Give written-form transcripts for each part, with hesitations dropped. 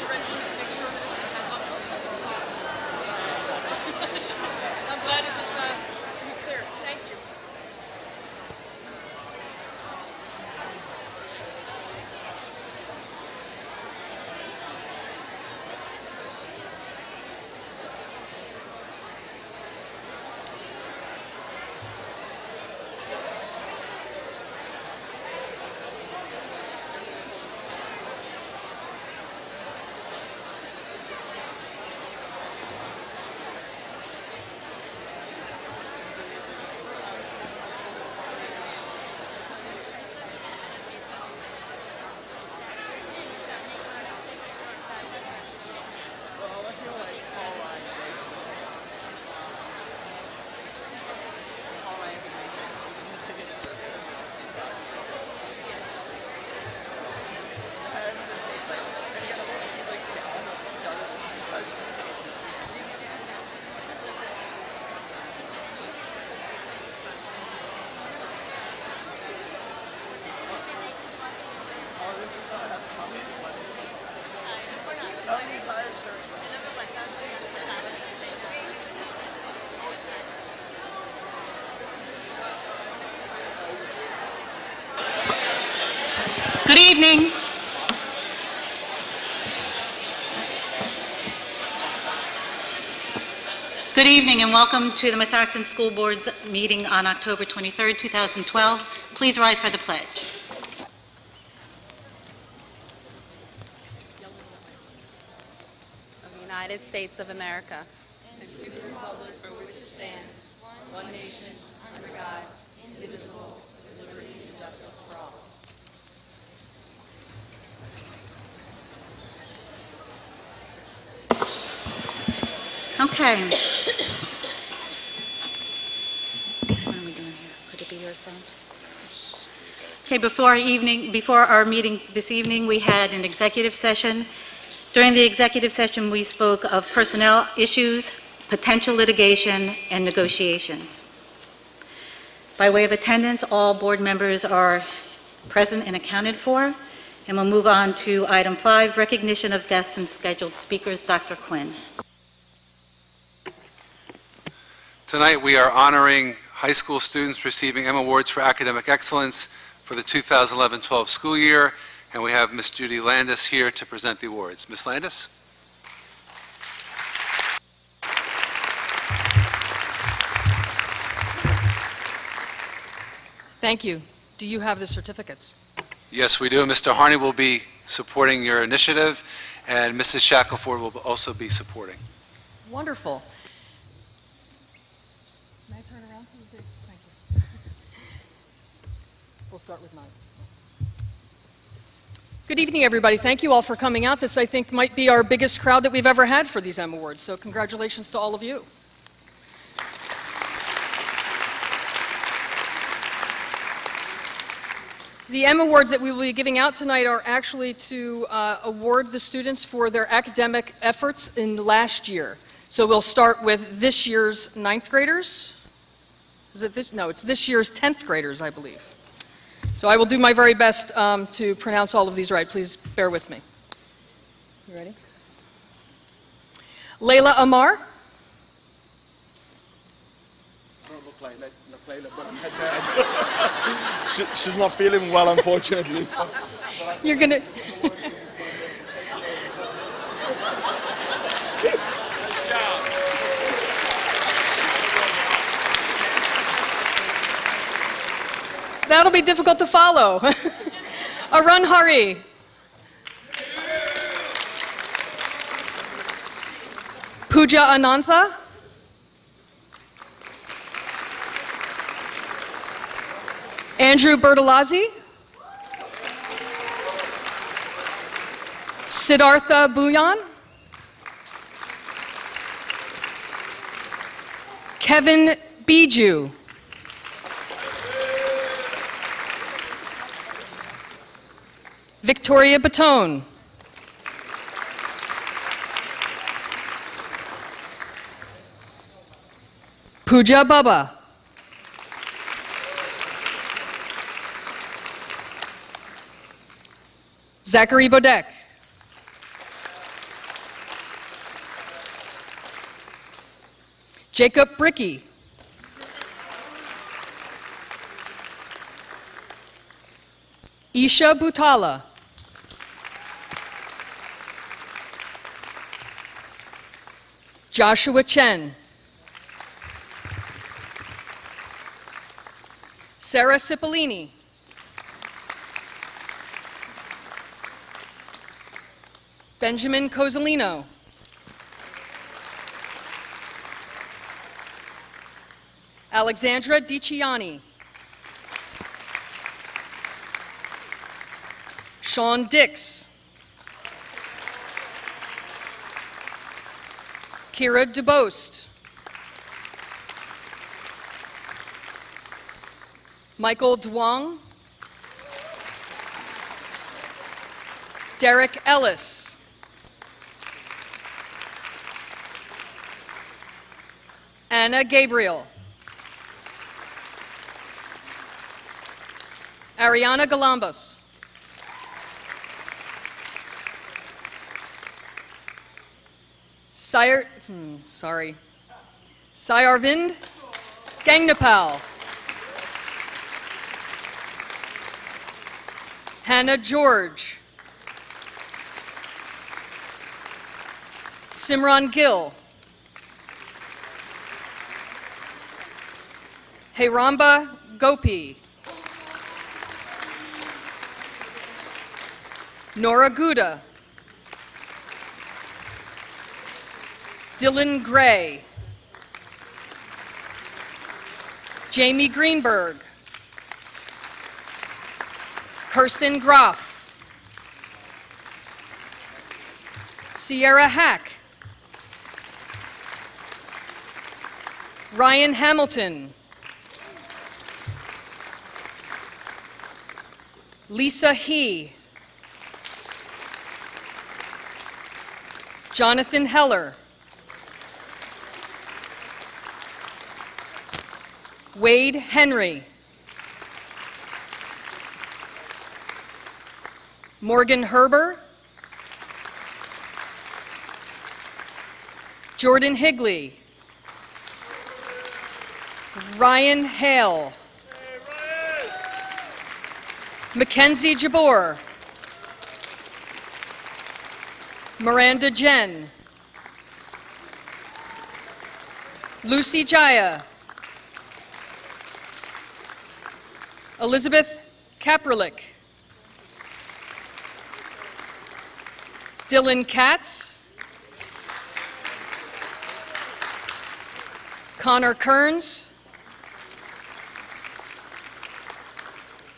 I'm glad it was clear. Thank you. Good evening. Good evening and welcome to the Methacton School Board's meeting on October 23rd, 2012. Please rise for the pledge. Of the United States of America. And to the republic for which it stands, one nation, under God, indivisible, with liberty and justice for all. Okay. What are we doing here? Could it be your phone? Okay, before our meeting this evening, we had an executive session. During the executive session, we spoke of personnel issues, potential litigation, and negotiations. By way of attendance, all board members are present and accounted for. And we'll move on to item 5, recognition of guests and scheduled speakers. Dr. Quinn. Tonight we are honoring high school students receiving M Awards for academic excellence for the 2011-12 school year, and we have Ms. Judy Landis here to present the awards. Ms. Landis? Thank you. Do you have the certificates? Yes, we do. Mr. Harney will be supporting your initiative, and Mrs. Shackelford will also be supporting. Wonderful. May I turn around so you can? Thank you. We'll start with mine. Good evening, everybody. Thank you all for coming out. This, I think, might be our biggest crowd that we've ever had for these M Awards, so congratulations to all of you. The M Awards that we will be giving out tonight are actually to award the students for their academic efforts in last year. So we'll start with this year's 9th graders. Is it this? No, it's this year's 10th graders, I believe. So I will do my very best to pronounce all of these right. Please bear with me. You ready? Layla Amar. I don't look like Layla, but she's not feeling well, unfortunately. So. You're going to... That'll be difficult to follow. Arun Hari. Pooja Anantha. Andrew Bertolazzi. Siddhartha Bhuyan. Kevin Biju. Victoria Batone. Pooja Baba. Zachary Bodek. Jacob Bricky. Isha Butala. Joshua Chen. Sarah Cipollini. Benjamin Cozzolino. Alexandra DiCiani. Sean Dix. Kira DeBost. Michael Duong. Derek Ellis. Anna Gabriel. Ariana Galambos. Sayarvind Gangnapal. Hannah George. Simran Gill. Heyramba Gopi. Nora Gouda. Dylan Gray. Jamie Greenberg. Kirsten Groff. Sierra Hack. Ryan Hamilton. Lisa He. Jonathan Heller. Wade Henry. Morgan Herber. Jordan Higley. Ryan Hale. Mackenzie Jabor. Miranda Jen. Lucy Jaya. Elizabeth Kapralik. Dylan Katz. Connor Kearns.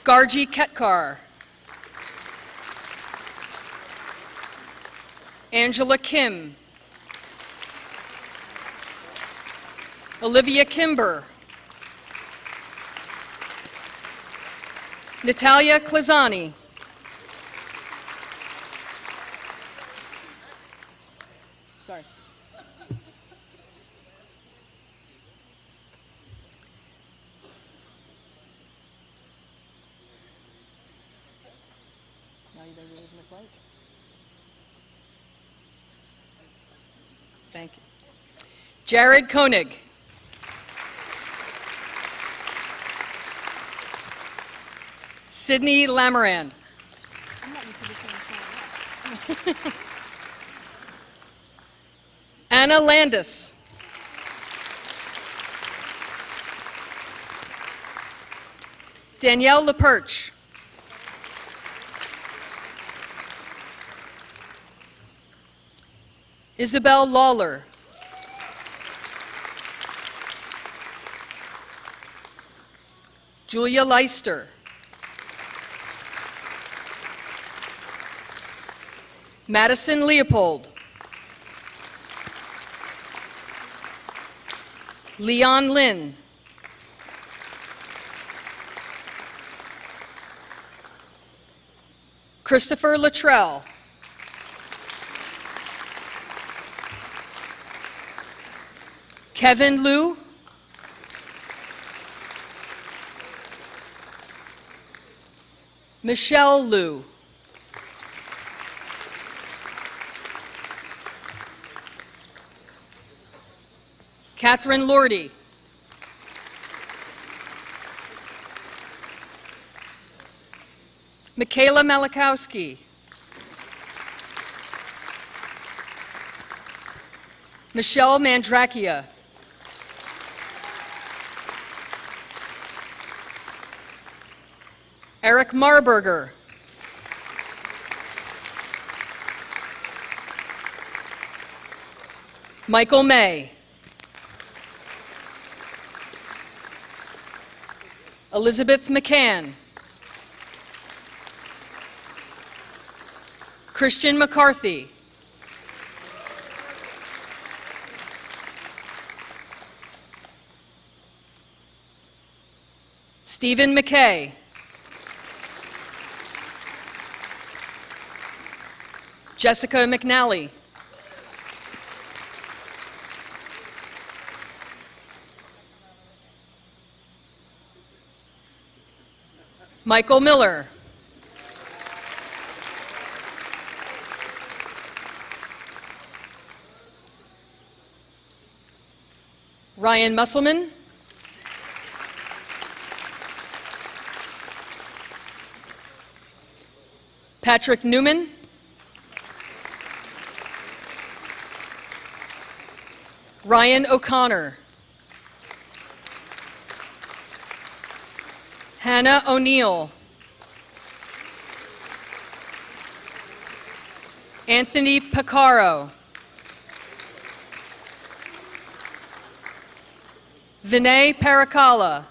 Garji Ketkar. Angela Kim. Olivia Kimber. Natalia Klazani. Sorry. Now you better use my slides. Thank you. Jared Koenig. Sydney Lamoran. Anna Landis. Danielle LaPerche. Isabel Lawler. Julia Leister. Madison Leopold. Leon Lin. Christopher Luttrell. Kevin Liu. Michelle Liu. Catherine Lordy. Michaela Malakowski. Michelle Mandrakia. Eric Marburger. Michael May. Elizabeth McCann. Christian McCarthy. Stephen McKay. Jessica McNally. Michael Miller. Ryan Musselman. Patrick Newman. Ryan O'Connor. Hannah O'Neill. Anthony Picaro. Vinay Parakala.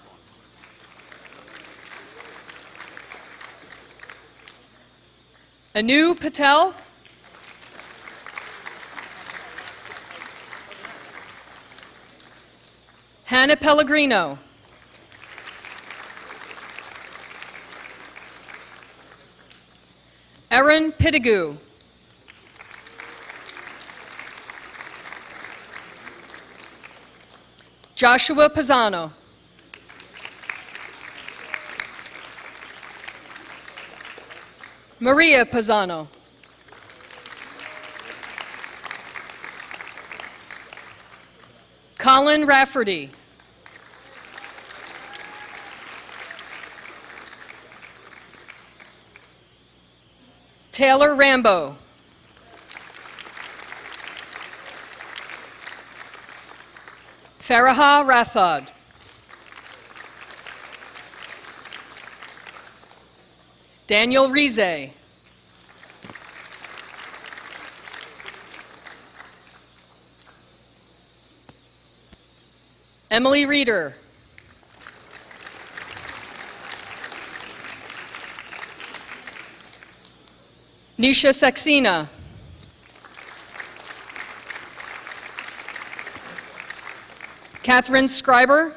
Anu Patel. Hannah Pellegrino. Erin Pittigu. Joshua Pisano. Maria Pisano. Colin Rafferty. Taylor Rambo. Faraha Rathod. Daniel Rize. Emily Reeder. Nisha Saxena. Catherine Scriber.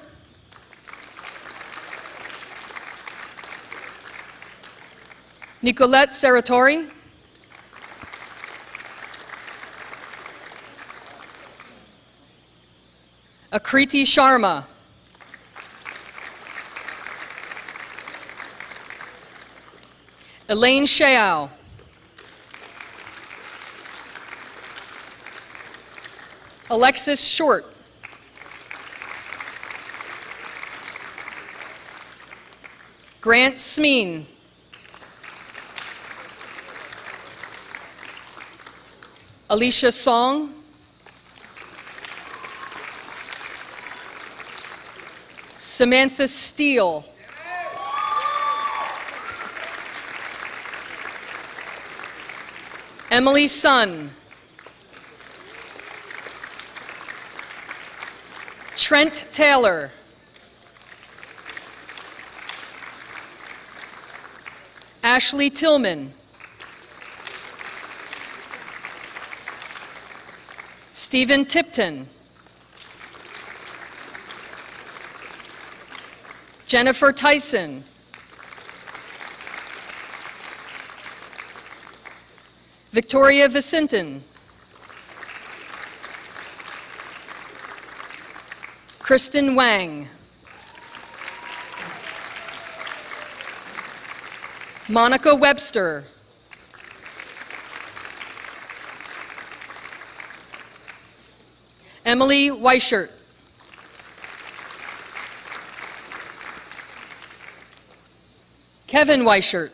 Nicolette Saratori. Akriti Sharma. Elaine Sheow. Alexis Short. Grant Smeen. Alicia Song. Samantha Steele. Emily Sun. Trent Taylor. Ashley Tillman. Stephen Tipton. Jennifer Tyson. Victoria Vicentin. Kristen Wang. Monica Webster. Emily Weichert. Kevin Weichert.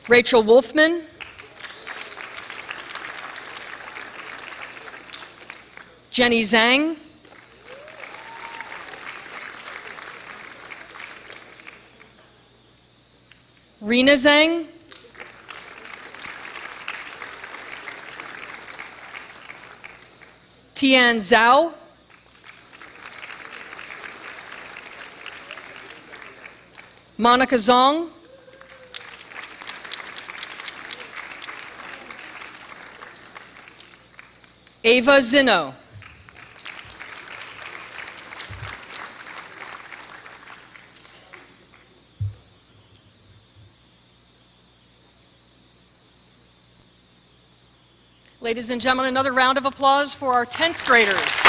Rachel Wolfman. Jenny Zhang. Rena Zhang. Tian Zhao. Monica Zong. Ava Zino. Ladies and gentlemen, another round of applause for our 10th graders.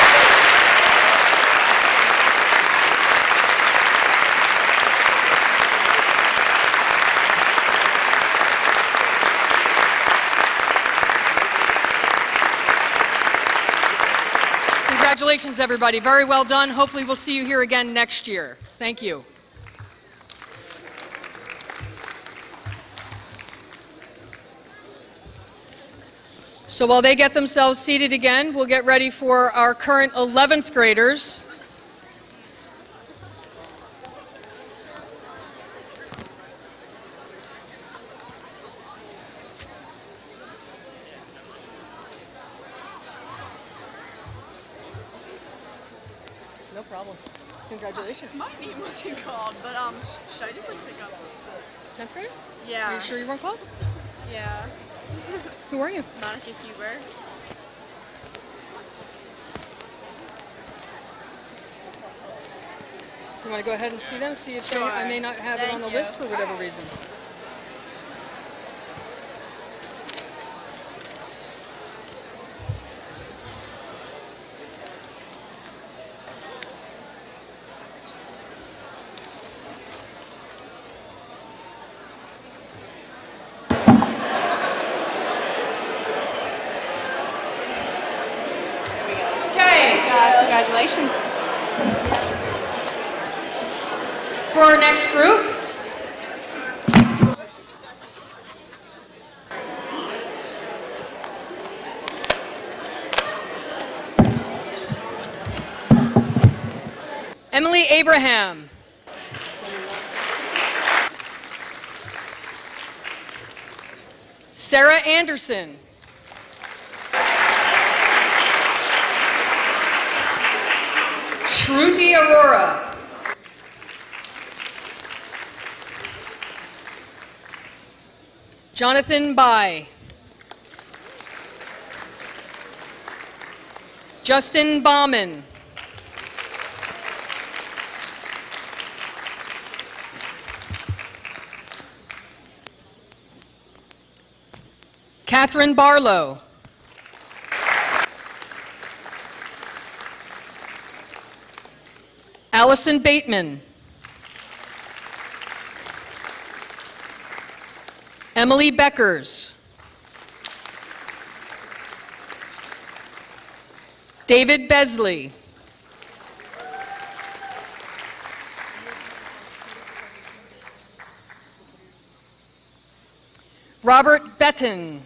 Congratulations, everybody. Very well done. Hopefully we'll see you here again next year. Thank you. So while they get themselves seated again, we'll get ready for our current 11th graders. No problem. Congratulations. My name wasn't called, but should I just like pick up this? 10th grade? Yeah. Are you sure you weren't called? Yeah. Who are you? Monica Huber. You want to go ahead and see them? See if Sure. I may not have it on the Thank you. list for whatever reason. Congratulations. For our next group, Emily Abraham. Sarah Anderson. Shruti Arora. Jonathan Bai. Justin Bauman. Catherine Barlow. Allison Bateman. Emily Beckers. David Besley. Robert Betton.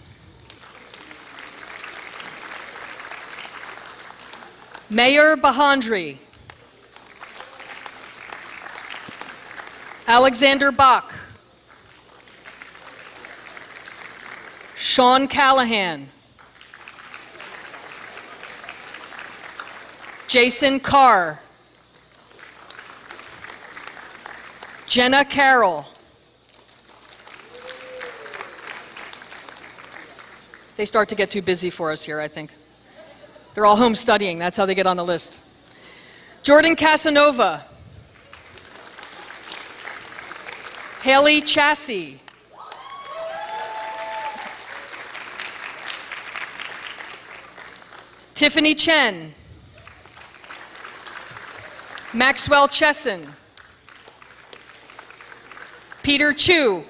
Mayor Bahandri. Alexander Bach. Sean Callahan. Jason Carr. Jenna Carroll. They start to get too busy for us here, I think. They're all home studying. That's how they get on the list. Jordan Casanova. Haley Chassie. Tiffany Chen. Maxwell Chesson. Peter Chu.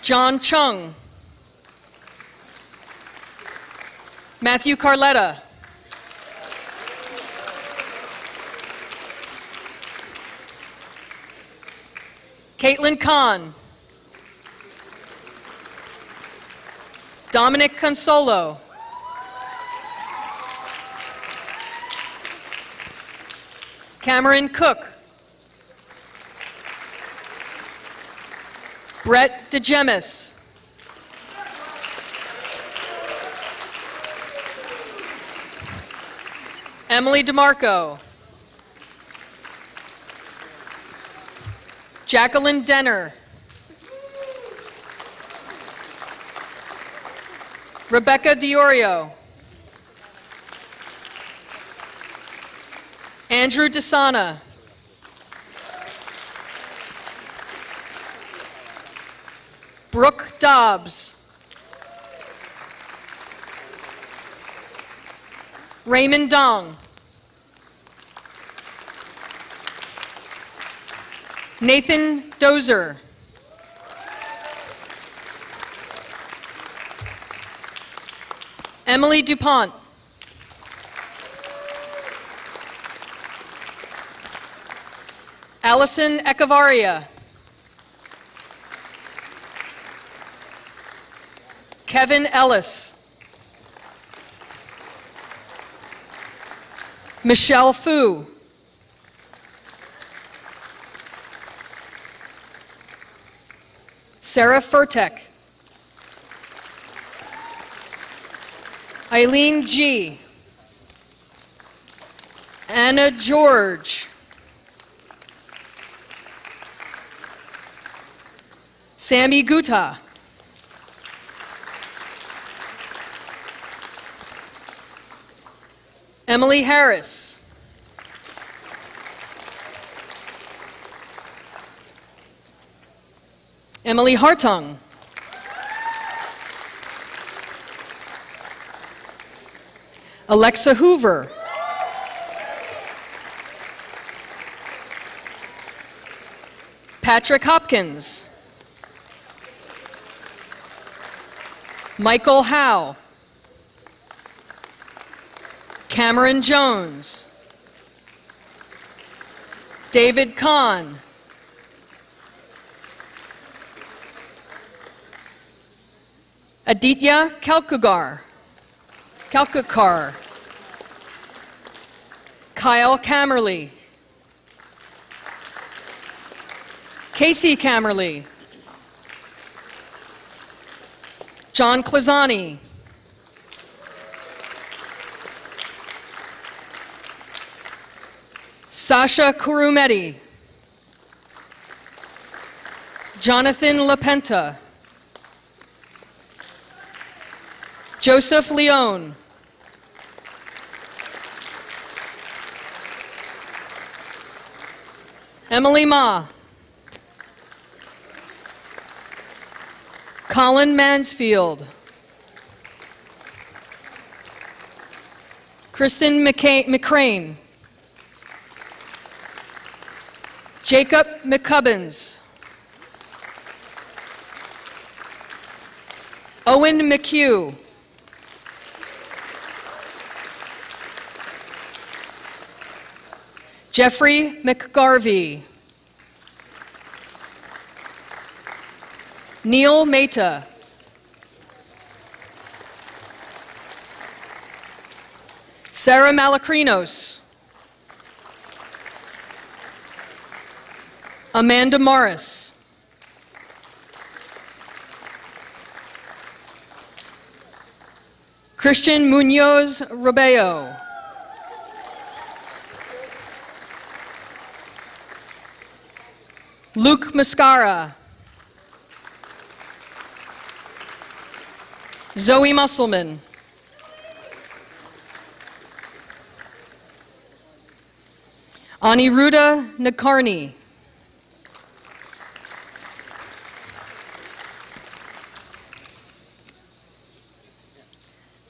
John Chung. Matthew Carletta. Caitlin Kahn. Dominic Consolo. Cameron Cook. Brett DeGemis. Emily DeMarco. Jacqueline Denner. Rebecca Diorio. Andrew DeSana. Brooke Dobbs. Raymond Dong. Nathan Dozer. Emily DuPont. Allison Echevarria. Kevin Ellis. Michelle Fu. Sarah Furtek. Eileen G. Anna George. Sammy Guta. Emily Harris. Emily Hartung. Alexa Hoover. Patrick Hopkins. Michael Howe. Cameron Jones. David Kahn. Aditya Kalkukar. Kyle Kammerly. Casey Kammerly. John Klazani. Sasha Kurumeti. Jonathan LaPenta. Joseph Leone. Emily Ma. Colin Mansfield. Kristen McCrane. Jacob McCubbins. Owen McHugh. Jeffrey McGarvey. Neil Mehta. Sarah Malacrinos. Amanda Morris. Christian Munoz Robeo. Luke Mascara. Zoe Musselman. Aniruddha Nakarni.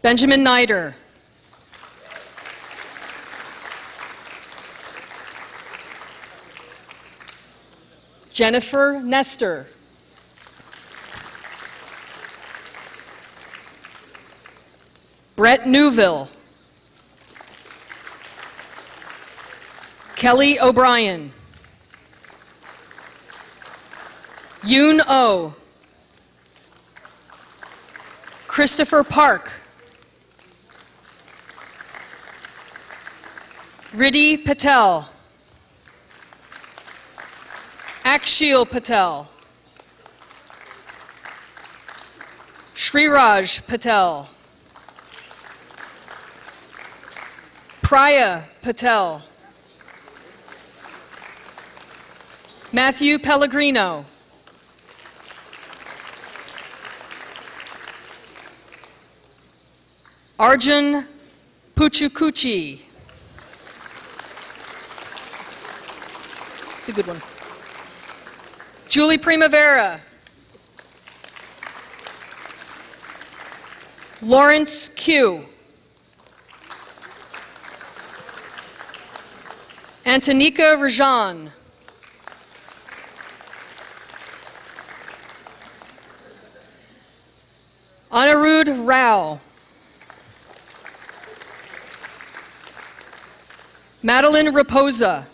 Benjamin Nider. Jennifer Nestor. Brett Newville. Kelly O'Brien. Yoon Oh. Christopher Park. Riddhi Patel. Akshil Patel. Shriraj Patel. Priya Patel. Matthew Pellegrino. Arjun Puchukuchi. It's a good one. Julie Primavera. Lawrence Q. Antonika Rajan. Anirudh Rao. Madeline Raposa.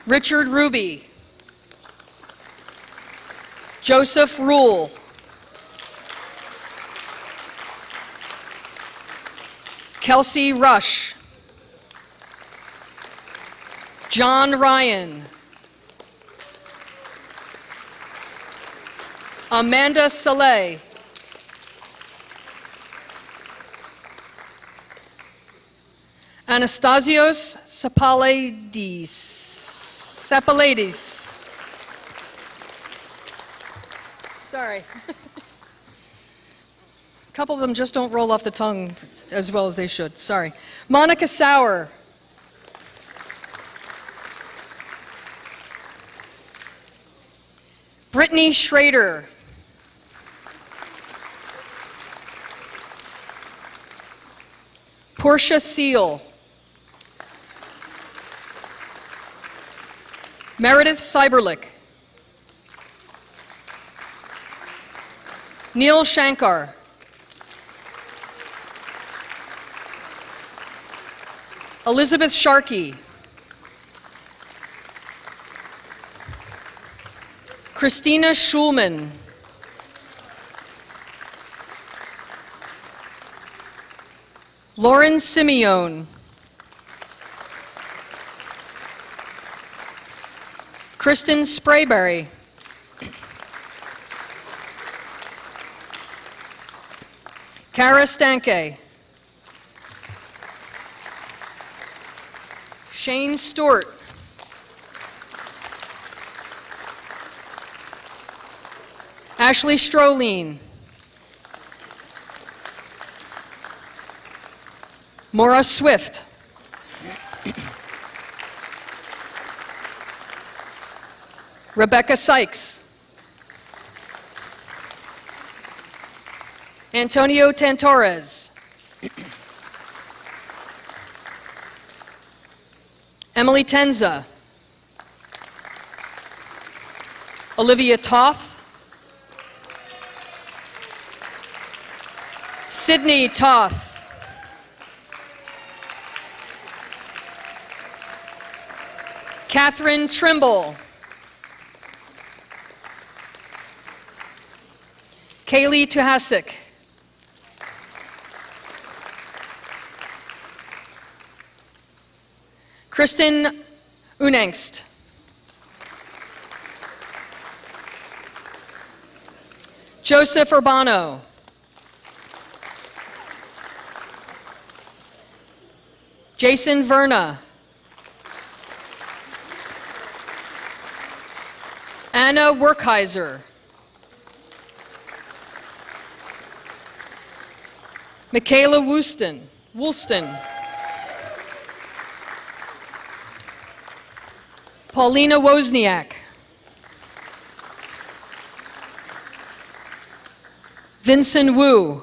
Richard Ruby. Joseph Rule. Kelsey Rush. John Ryan. Amanda Saleh. Anastasios Sapalidis. Sorry. A couple of them just don't roll off the tongue as well as they should. Sorry. Monica Sauer. Brittany Schrader. Portia Seal. Meredith Cyberlick. Neil Shankar. Elizabeth Sharkey. Christina Schulman. Lauren Simeone. Kristen Sprayberry. Kara Stanke. Shane Stewart. Ashley Stroline. Maura Swift. Rebecca Sykes. Antonio Tantores. Emily Tenza. Olivia Toth. Sydney Toth. Catherine Trimble. Kaylee Tuhasik. Kristen Unangst. Joseph Urbano. Jason Verna. Anna Werkheiser. Michaela Woolston. Paulina Wozniak. Vincent Wu.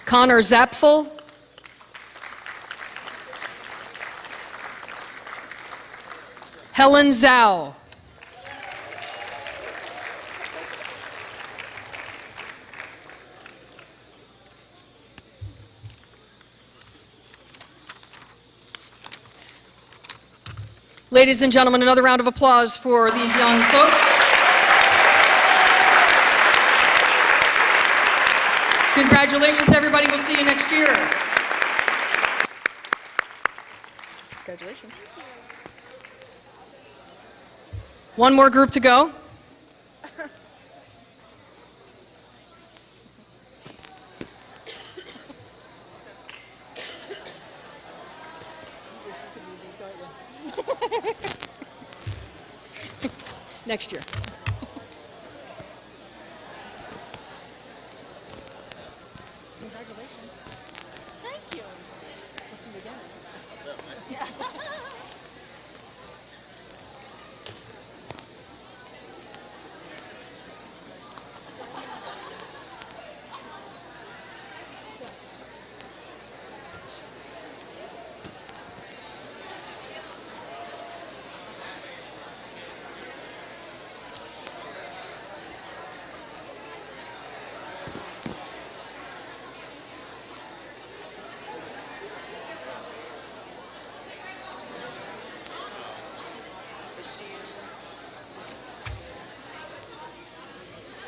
Connor Zapfel. Helen Zhao. Ladies and gentlemen, another round of applause for these young folks. Congratulations, everybody. We'll see you next year. Congratulations. One more group to go. Next year. Congratulations. Thank you. We'll see you again. What's up, man? Yeah.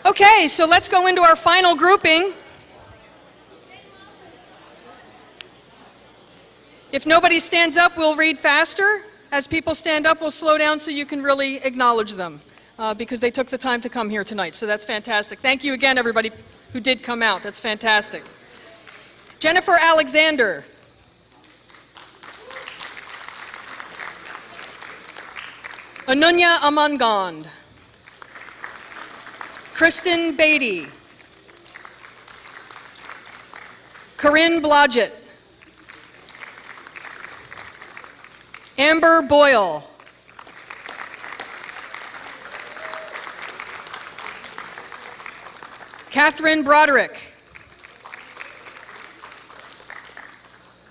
Okay, so let's go into our final grouping. If nobody stands up, we'll read faster. As people stand up, we'll slow down so you can really acknowledge them because they took the time to come here tonight. So that's fantastic. Thank you again, everybody who did come out. That's fantastic. Jennifer Alexander. Anunya Amangand. Kristen Beatty. Corinne Blodgett. Amber Boyle. Catherine Broderick.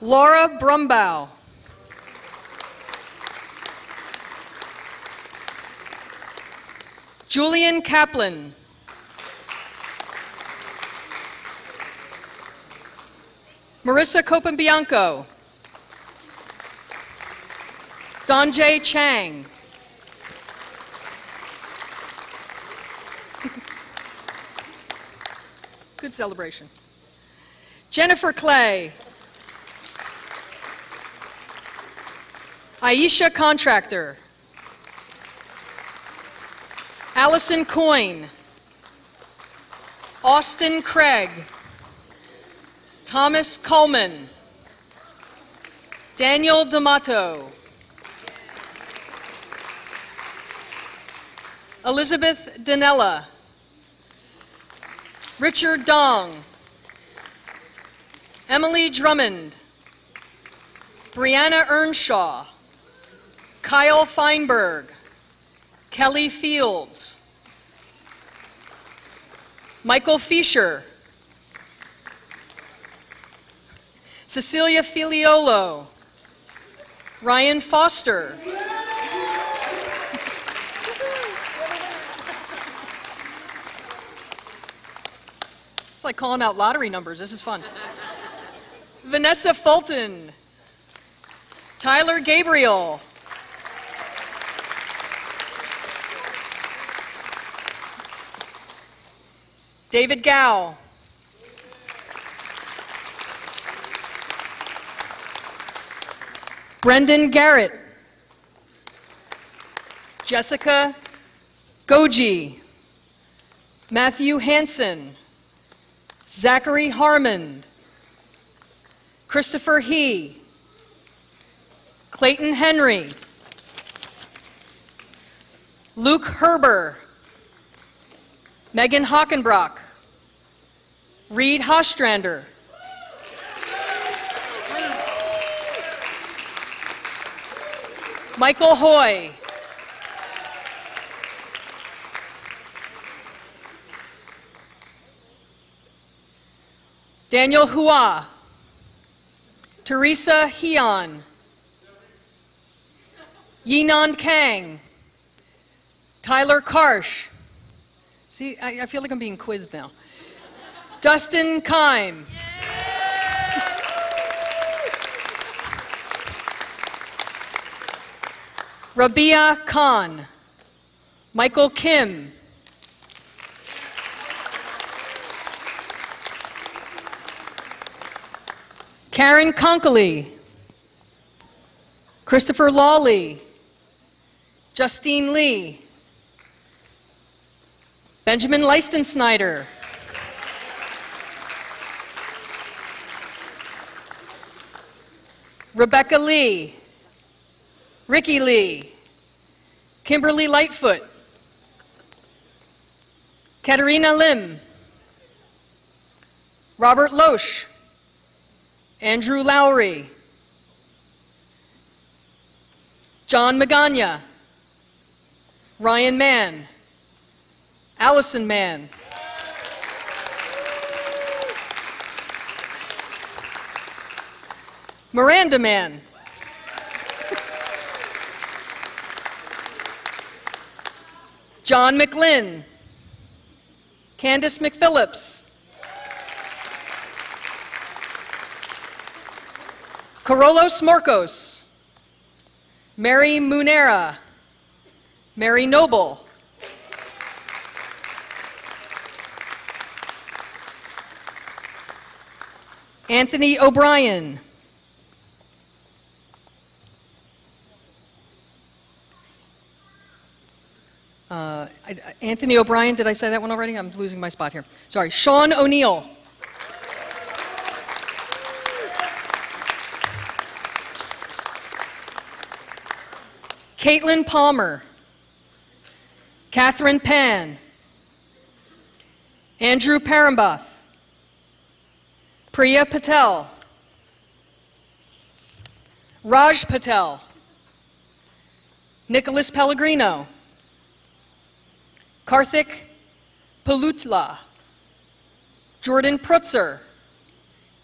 Laura Brumbaugh. Julian Kaplan. Marissa Copambianco. Donjay Chang. Good celebration. Jennifer Clay. Aisha Contractor. Allison Coyne. Austin Craig. Thomas Coleman. Daniel D'Amato. Elizabeth Danella. Richard Dong. Emily Drummond. Brianna Earnshaw. Kyle Feinberg. Kelly Fields. Michael Fisher. Cecilia Filiolo. Ryan Foster. It's like calling out lottery numbers. This is fun. Vanessa Fulton. Tyler Gabriel. David Gow. Brendan Garrett. Jessica Goji. Matthew Hansen. Zachary Harmon. Christopher He. Clayton Henry. Luke Herber. Megan Hockenbrock. Reed Hostrander. Michael Hoy. Daniel Hua. Teresa Heon. Yinand Kang. Tyler Karsh. See, I feel like I'm being quizzed now. Dustin Kime. Rabia Khan, Michael Kim, Karen Konkley, Christopher Lawley, Justine Lee, Benjamin Leistensnyder, Rebecca Lee, Ricky Lee, Kimberly Lightfoot, Katerina Lim, Robert Loesch, Andrew Lowry, John Magana, Ryan Mann, Allison Mann, Miranda Mann, John McLinn, Candace McPhillips, Carolos Morcos, Mary Munera, Mary Noble, Anthony O'Brien, Anthony O'Brien, did I say that one already? I'm losing my spot here. Sorry. Sean O'Neill. Caitlin Palmer. Catherine Pan. Andrew Parambath. Priya Patel. Raj Patel. Nicholas Pellegrino. Karthik Palutla, Jordan Prutzer,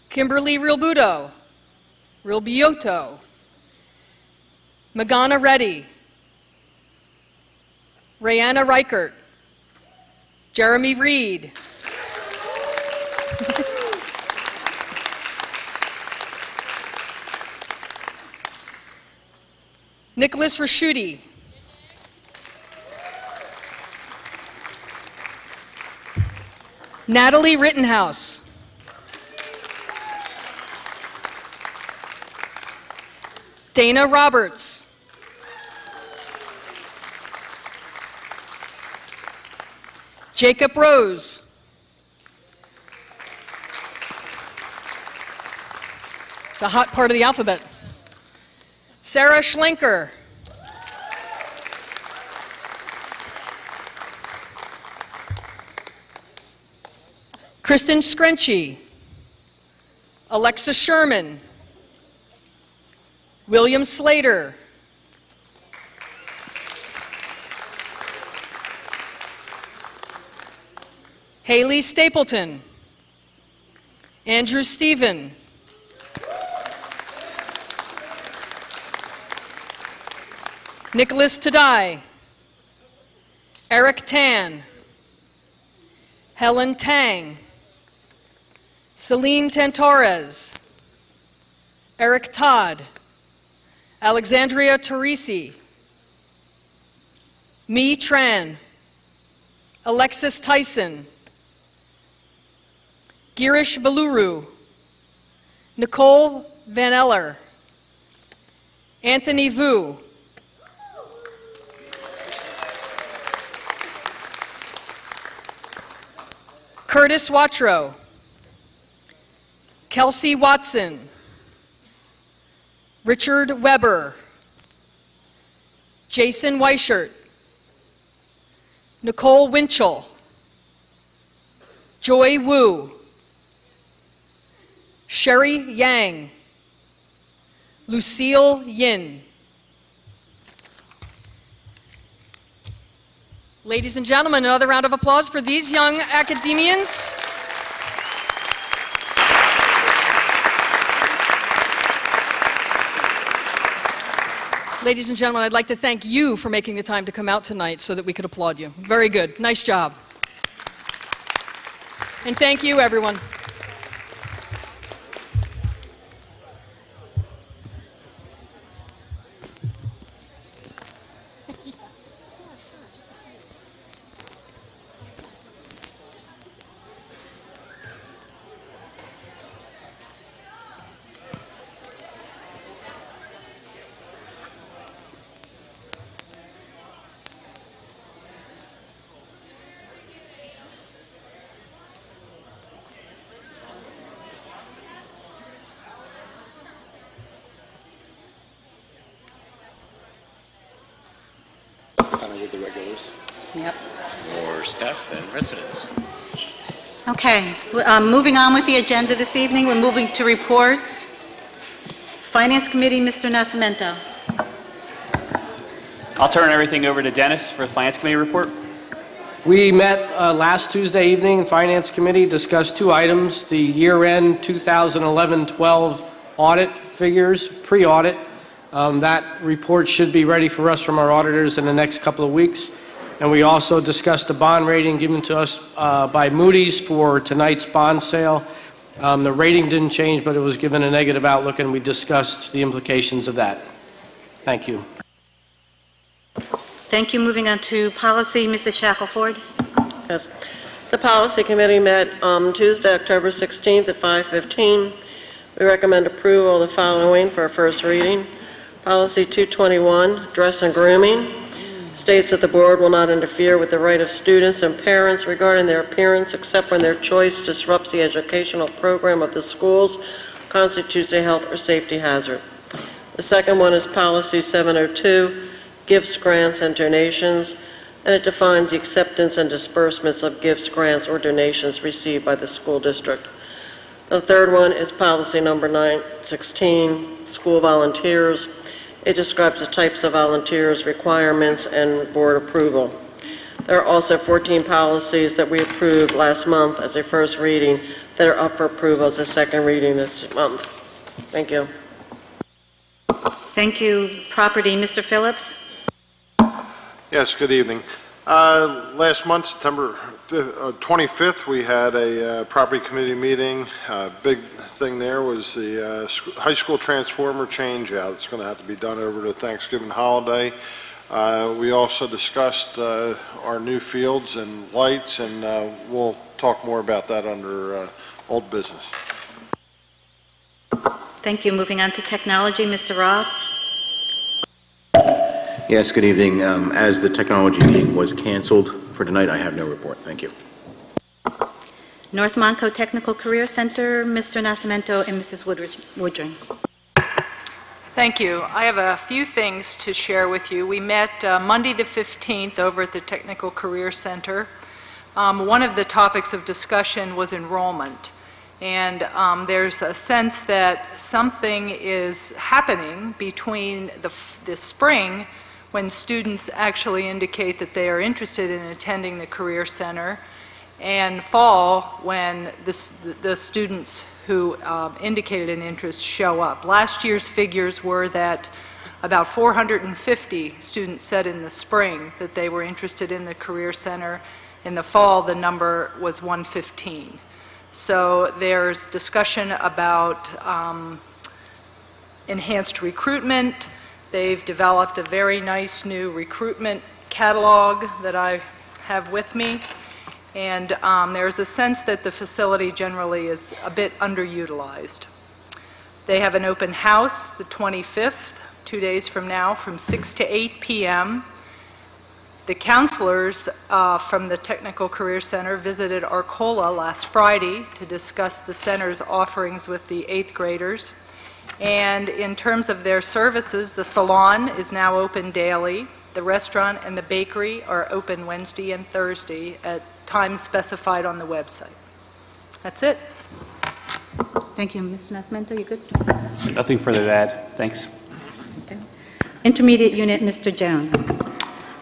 Kimberly Rilbuto, Magana Reddy, Rayanna Reichert, Jeremy Reed, Nicholas Raschuti, Natalie Rittenhouse, Dana Roberts, Jacob Rose, it's a hot part of the alphabet, Sarah Schlenker, Kristen Screnchy, Alexa Sherman, William Slater, Haley Stapleton, Andrew Stephen, Nicholas Tadai, Eric Tan, Helen Tang, Celine Tantores, Eric Todd, Alexandria Teresi, Mi Tran, Alexis Tyson, Girish Baluru, Nicole Van Eller, Anthony Vu, Curtis Wattrow, Kelsey Watson, Richard Weber, Jason Weichert, Nicole Winchell, Joy Wu, Sherry Yang, Lucille Yin. Ladies and gentlemen, another round of applause for these young academians. Ladies and gentlemen, I'd like to thank you for making the time to come out tonight so that we could applaud you. Very good. Nice job. And thank you, everyone. Kind of with the regulars. Yep. More staff than residents. Okay, moving on with the agenda this evening, we're moving to reports. Finance Committee, Mr. Nascimento. I'll turn everything over to Dennis for the Finance Committee report. We met last Tuesday evening, Finance Committee discussed two items, the year-end 2011-12 audit figures, pre-audit. That report should be ready for us from our auditors in the next couple of weeks. And we also discussed the bond rating given to us by Moody's for tonight's bond sale. The rating didn't change, but it was given a negative outlook, and we discussed the implications of that. Thank you. Thank you. Moving on to policy, Mrs. Shackelford. Yes. The Policy Committee met Tuesday, October 16th at 5:15. We recommend approval of the following for a first reading. Policy 221, Dress and Grooming, states that the board will not interfere with the right of students and parents regarding their appearance except when their choice disrupts the educational program of the schools, constitutes a health or safety hazard. The second one is Policy 702, Gifts, Grants, and Donations, and it defines the acceptance and disbursements of gifts, grants, or donations received by the school district. The third one is Policy number 916, School Volunteers. It describes the types of volunteers, requirements, and board approval. There are also 14 policies that we approved last month as a first reading that are up for approval as a second reading this month. Thank you. Thank you. Property, Mr. Phillips. Yes, good evening. Last month, September 25th, we had a property committee meeting. Big thing there was the high school transformer change out. It's going to have to be done over the Thanksgiving holiday. We also discussed our new fields and lights, and we'll talk more about that under old business. Thank you. Moving on to technology, Mr. Roth. Yes, good evening. As the technology meeting was canceled for tonight, I have no report. Thank you. North Monco Technical Career Center, Mr. Nascimento and Mrs. Woodring. Thank you. I have a few things to share with you. We met Monday the 15th over at the Technical Career Center. One of the topics of discussion was enrollment. And there's a sense that something is happening between the spring, when students actually indicate that they are interested in attending the Career Center, and fall, when the students who indicated an interest show up. Last year's figures were that about 450 students said in the spring that they were interested in the Career Center. In the fall, the number was 115. So there's discussion about enhanced recruitment. They've developed a very nice new recruitment catalog that I have with me. And there's a sense that the facility generally is a bit underutilized. They have an open house the 25th, 2 days from now, from 6 to 8 p.m. The counselors from the Technical Career Center visited Arcola last Friday to discuss the center's offerings with the 8th graders. And in terms of their services, the salon is now open daily. The restaurant and the bakery are open Wednesday and Thursday at times specified on the website. That's it. Thank you. Mr. Nascimento, you good? Nothing further to add. Thanks. Okay. Intermediate unit, Mr. Jones.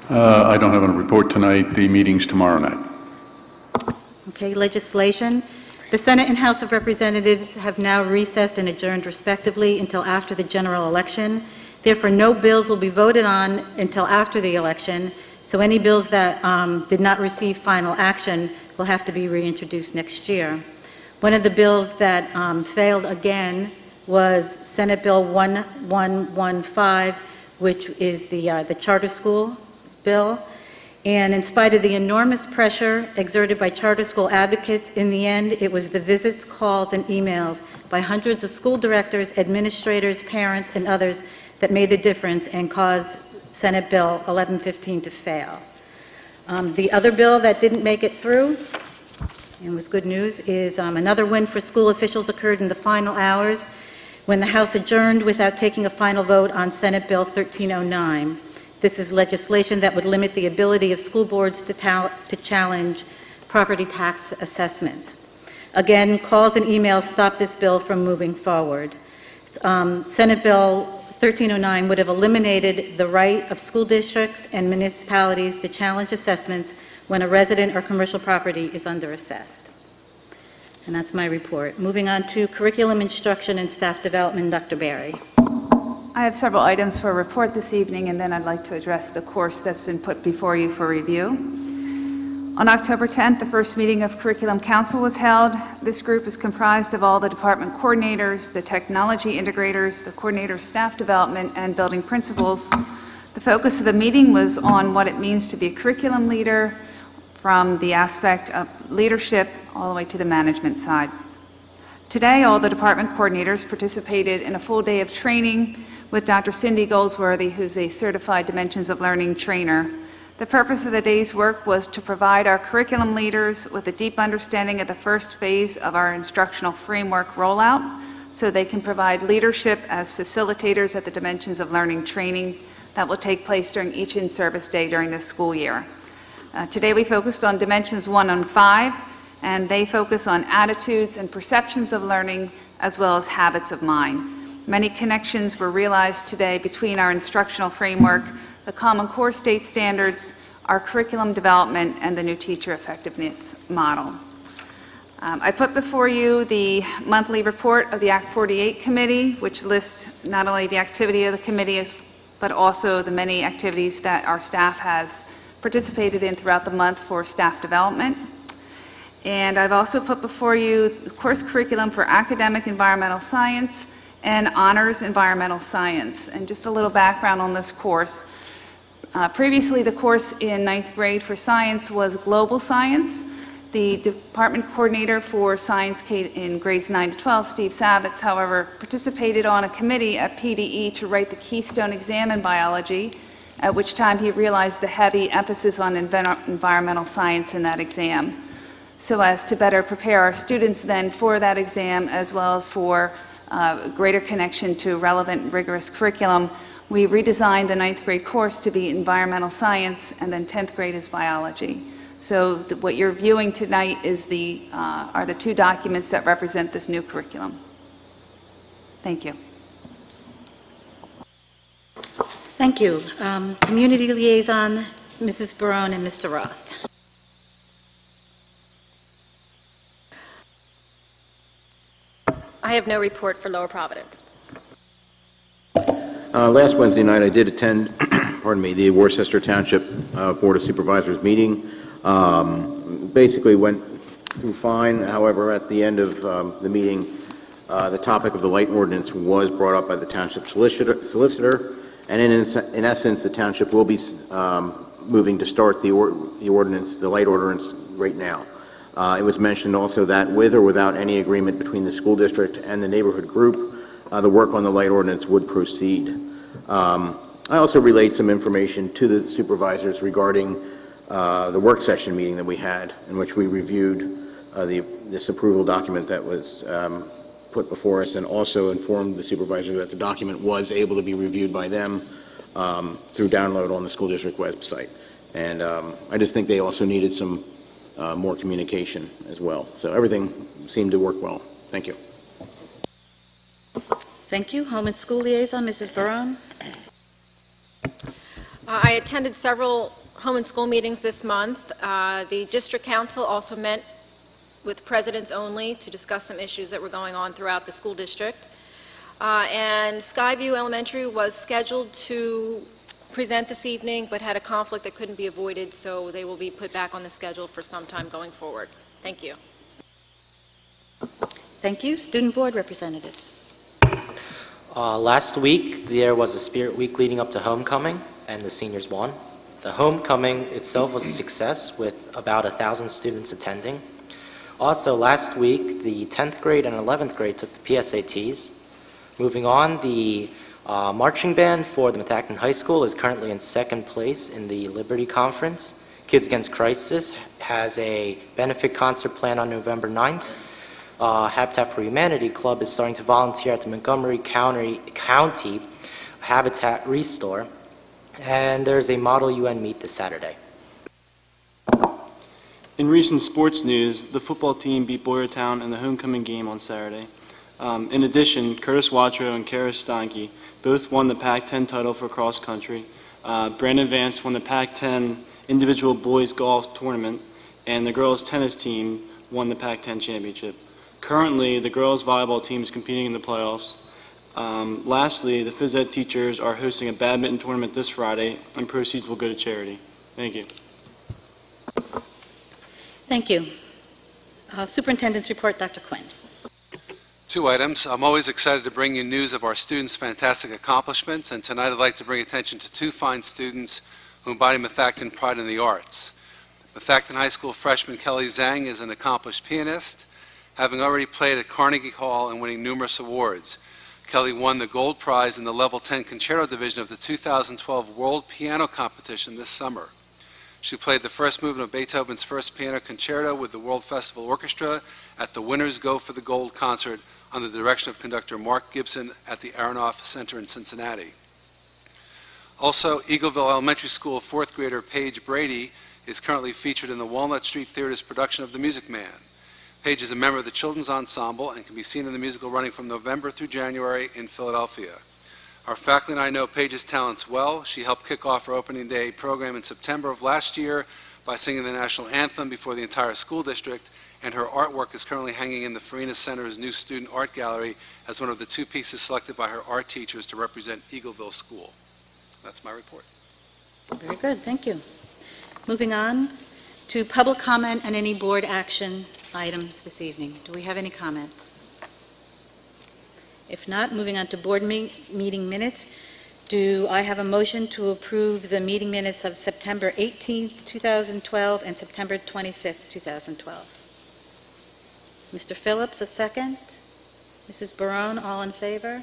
I don't have a report tonight. The meeting's tomorrow night. Okay, legislation. The Senate and House of Representatives have now recessed and adjourned respectively until after the general election. Therefore, no bills will be voted on until after the election, so any bills that did not receive final action will have to be reintroduced next year. One of the bills that failed again was Senate Bill 1115, which is the charter school bill. And in spite of the enormous pressure exerted by charter school advocates, in the end, it was the visits, calls, and emails by hundreds of school directors, administrators, parents, and others that made the difference and caused Senate Bill 1115 to fail. The other bill that didn't make it through, and was good news, is another win for school officials occurred in the final hours when the House adjourned without taking a final vote on Senate Bill 1309. This is legislation that would limit the ability of school boards to challenge property tax assessments. Again, calls and emails stop this bill from moving forward. Senate Bill 1309 would have eliminated the right of school districts and municipalities to challenge assessments when a resident or commercial property is underassessed. And that's my report. Moving on to curriculum instruction and staff development, Dr. Berry. I have several items for a report this evening, and then I'd like to address the course that's been put before you for review. On October 10th, the first meeting of Curriculum Council was held. This group is comprised of all the department coordinators, the technology integrators, the coordinator staff development, and building principals. The focus of the meeting was on what it means to be a curriculum leader, from the aspect of leadership all the way to the management side. Today, all the department coordinators participated in a full day of training with Dr. Cindy Goldsworthy, who's a certified Dimensions of Learning trainer. The purpose of the day's work was to provide our curriculum leaders with a deep understanding of the first phase of our instructional framework rollout, so they can provide leadership as facilitators at the Dimensions of Learning training that will take place during each in-service day during this school year. Today we focused on Dimensions 1 and 5, and they focus on attitudes and perceptions of learning as well as habits of mind. Many connections were realized today between our instructional framework, the Common Core State Standards, our curriculum development, and the new teacher effectiveness model. I put before you the monthly report of the Act 48 Committee, which lists not only the activity of the committee, but also the many activities that our staff has participated in throughout the month for staff development. And I've also put before you the course curriculum for academic environmental science and honors environmental science. And just a little background on this course. Previously, the course in 9th grade for science was global science. The department coordinator for science in grades 9 to 12, Steve Savitz, however, participated on a committee at PDE to write the Keystone exam in biology, at which time he realized the heavy emphasis on environmental science in that exam. So as to better prepare our students then for that exam, as well as for greater connection to relevant, rigorous curriculum, we redesigned the 9th grade course to be environmental science, and then 10th grade is biology. So what you're viewing tonight is are the two documents that represent this new curriculum. Thank you. Thank you. Community Liaison, Mrs. Barone and Mr. Roth. I have no report for Lower Providence. Last Wednesday night, I did attend, pardon me, the Worcester Township Board of Supervisors meeting. Basically went through fine. However, at the end of the meeting, the topic of the light ordinance was brought up by the township solicitor, and in essence, the township will be moving to start the light ordinance right now. It was mentioned also that with or without any agreement between the school district and the neighborhood group, the work on the light ordinance would proceed. I also relayed some information to the supervisors regarding the work session meeting that we had, in which we reviewed this approval document that was put before us, and also informed the supervisors that the document was able to be reviewed by them through download on the school district website. And I just think they also needed some more communication as well. So everything seemed to work well. Thank you. Thank you. Home and School Liaison, Mrs. Barone. I attended several home and school meetings this month. The District Council also met with presidents only to discuss some issues that were going on throughout the school district. And Skyview Elementary was scheduled to present this evening, but had a conflict that couldn't be avoided, so they will be put back on the schedule for some time going forward. Thank you. Thank you. Student Board Representatives. Last week, there was a Spirit Week leading up to homecoming, and the seniors won. The homecoming itself was a success, with about 1,000 students attending. Also, last week, the 10th grade and 11th grade took the PSATs. Moving on, the marching band for the Methacton High School is currently in 2nd place in the Liberty Conference. Kids Against Crisis has a benefit concert planned on November 9th. Habitat for Humanity Club is starting to volunteer at the Montgomery County Habitat Restore. And there's a Model UN meet this Saturday. In recent sports news, the football team beat Boyertown in the homecoming game on Saturday. In addition, Curtis Watro and Karis Stanke both won the Pac-10 title for cross country. Brandon Vance won the Pac-10 individual boys golf tournament, and the girls tennis team won the Pac-10 championship. Currently, the girls volleyball team is competing in the playoffs. Lastly, the phys ed teachers are hosting a badminton tournament this Friday, and proceeds will go to charity. Thank you. Thank you. Superintendent's report, Dr. Quinn. 2 items. I'm always excited to bring you news of our students' fantastic accomplishments, and tonight I'd like to bring attention to 2 fine students who embody Methacton pride in the arts. Methacton High School freshman Kelly Zhang is an accomplished pianist, having already played at Carnegie Hall and winning numerous awards. Kelly won the gold prize in the Level 10 Concerto division of the 2012 World Piano Competition this summer. She played the first movement of Beethoven's First Piano Concerto with the World Festival Orchestra at the Winners Go for the Gold concert under the direction of conductor Mark Gibson at the Aronoff Center in Cincinnati. Also, Eagleville Elementary School 4th grader Paige Brady is currently featured in the Walnut Street Theater's production of The Music Man. Paige is a member of the Children's Ensemble and can be seen in the musical running from November through January in Philadelphia. Our faculty and I know Paige's talents well. She helped kick off our opening day program in September of last year by singing the national anthem before the entire school district, and her artwork is currently hanging in the Farina Center's new student art gallery as one of the 2 pieces selected by her art teachers to represent Eagleville School. That's my report. Very good, thank you. Moving on to public comment and any board action items this evening. Do we have any comments? If not, moving on to board meeting minutes. Do I have a motion to approve the meeting minutes of September 18th, 2012 and September 25th, 2012? Mr. Phillips, a second. Mrs. Barone, all in favor?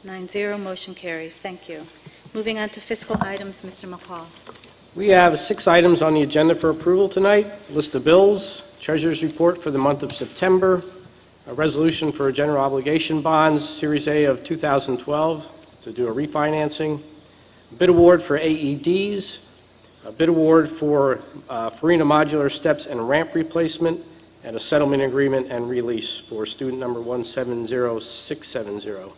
9-0, motion carries. Thank you. Moving on to fiscal items, Mr. McCall. We have 6 items on the agenda for approval tonight. List of bills, treasurer's report for the month of September, a resolution for general obligation bonds, Series A of 2012, to do a refinancing, a bid award for AEDs, a bid award for Farina Modular Steps and Ramp Replacement, and a settlement agreement and release for student number 170670.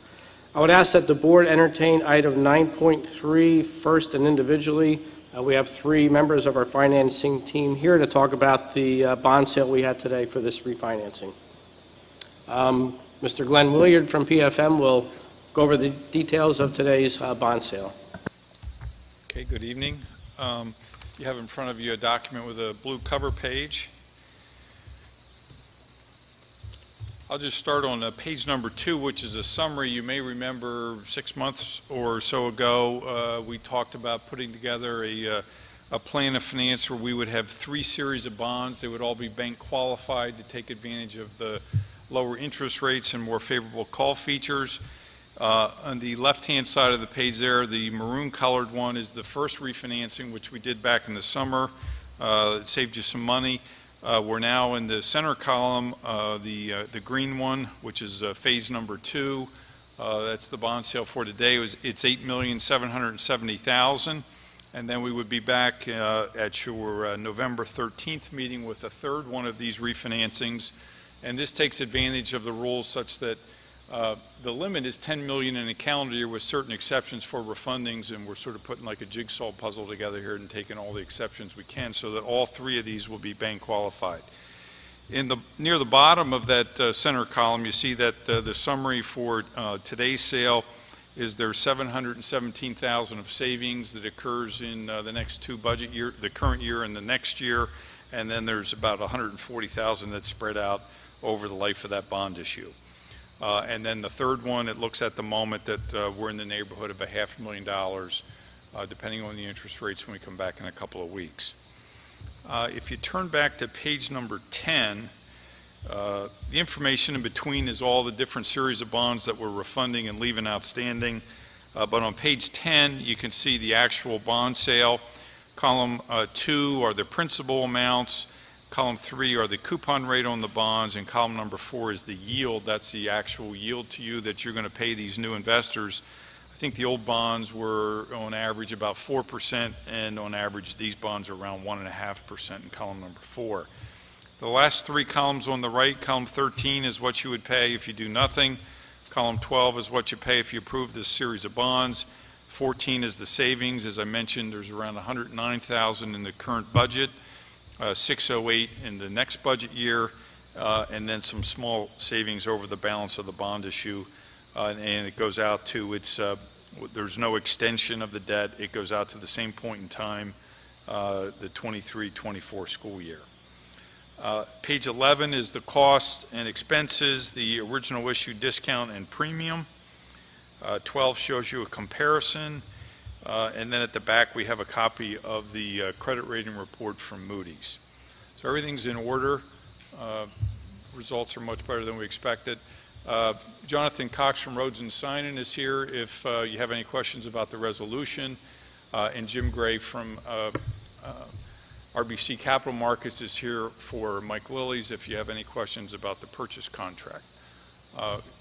I would ask that the board entertain item 9.3 first and individually. We have 3 members of our financing team here to talk about the bond sale we had today for this refinancing. Mr. Glenn Williard from PFM will go over the details of today's bond sale. Okay, good evening. You have in front of you a document with a blue cover page. I'll just start on page number 2, which is a summary. You may remember 6 months or so ago, we talked about putting together a plan of finance where we would have 3 series of bonds. They would all be bank qualified to take advantage of the lower interest rates and more favorable call features. On the left-hand side of the page there, the maroon colored one is the first refinancing, which we did back in the summer. It saved you some money. We're now in the center column, the green one, which is phase number 2. That's the bond sale for today. It's $8,770,000, and then we would be back at your November 13th meeting with a third one of these refinancings. And this takes advantage of the rules such that the limit is $10 million in a calendar year with certain exceptions for refundings, and we're sort of putting like a jigsaw puzzle together here and taking all the exceptions we can so that all 3 of these will be bank qualified. Near the bottom of that center column, you see that the summary for today's sale is there's $717,000 of savings that occurs in the next 2 budget year, the current year and the next year, and then there's about $140,000 that's spread out over the life of that bond issue. And then the third one, it looks at the moment that we're in the neighborhood of $500,000, depending on the interest rates when we come back in a couple of weeks. If you turn back to page number 10, the information in between is all the different series of bonds that we're refunding and leaving outstanding. But on page 10, you can see the actual bond sale. Column 2 are the principal amounts. Column 3 are the coupon rate on the bonds, and column number 4 is the yield. That's the actual yield to you that you're going to pay these new investors I think the old bonds were on average about 4%, and on average these bonds are around 1.5% in column number 4. The last 3 columns on the right, column 13 is what you would pay if you do nothing. Column 12 is what you pay if you approve this series of bonds. 14 is the savings. As I mentioned, there's around $109,000 in the current budget, $608 in the next budget year, and then some small savings over the balance of the bond issue. And it goes out to there's no extension of the debt. It goes out to the same point in time, the 23-24 school year. Page 11 is the costs and expenses, the original issue discount and premium. 12 shows you a comparison, and then at the back we have a copy of the credit rating report from Moody's. So everything's in order. Results are much better than we expected. Jonathan Cox from Roads and Signing is here if you have any questions about the resolution, and Jim Gray from RBC Capital Markets is here for Mike Lillies if you have any questions about the purchase contract.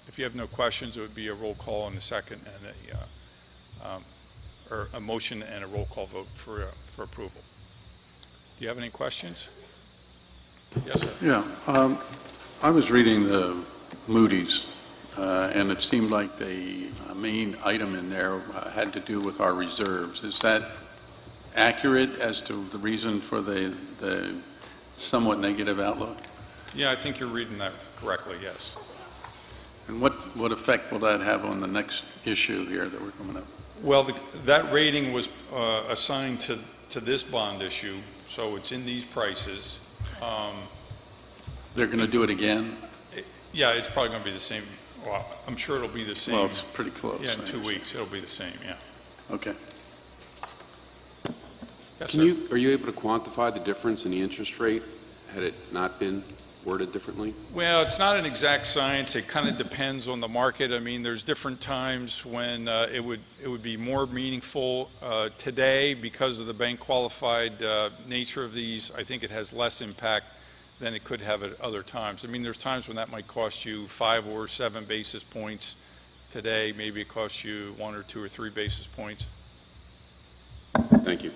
If you have no questions, it would be a roll call in a second and or a motion and a roll call vote for approval. Do you have any questions? Yes, sir. Yeah, I was reading the Moody's, and it seemed like the main item in there had to do with our reserves. Is that accurate as to the reason for the somewhat negative outlook? Yeah, I think you're reading that correctly, yes. And what effect will that have on the next issue here that we're coming up? Well, that rating was assigned to this bond issue, so it's in these prices. They're going to do it again? Yeah, it's probably going to be the same. Well, I'm sure it'll be the same. Well, it's pretty close. Yeah, in 2 weeks it'll be the same, yeah. Okay. Yes, are you able to quantify the difference in the interest rate had it not been worded differently? Well, it's not an exact science. It kind of depends on the market. I mean, there's different times when it would be more meaningful. Today, because of the bank qualified nature of these, I think it has less impact than it could have at other times. I mean, there's times when that might cost you 5 or 7 basis points. Today, maybe it costs you 1 or 2 or 3 basis points. Thank you.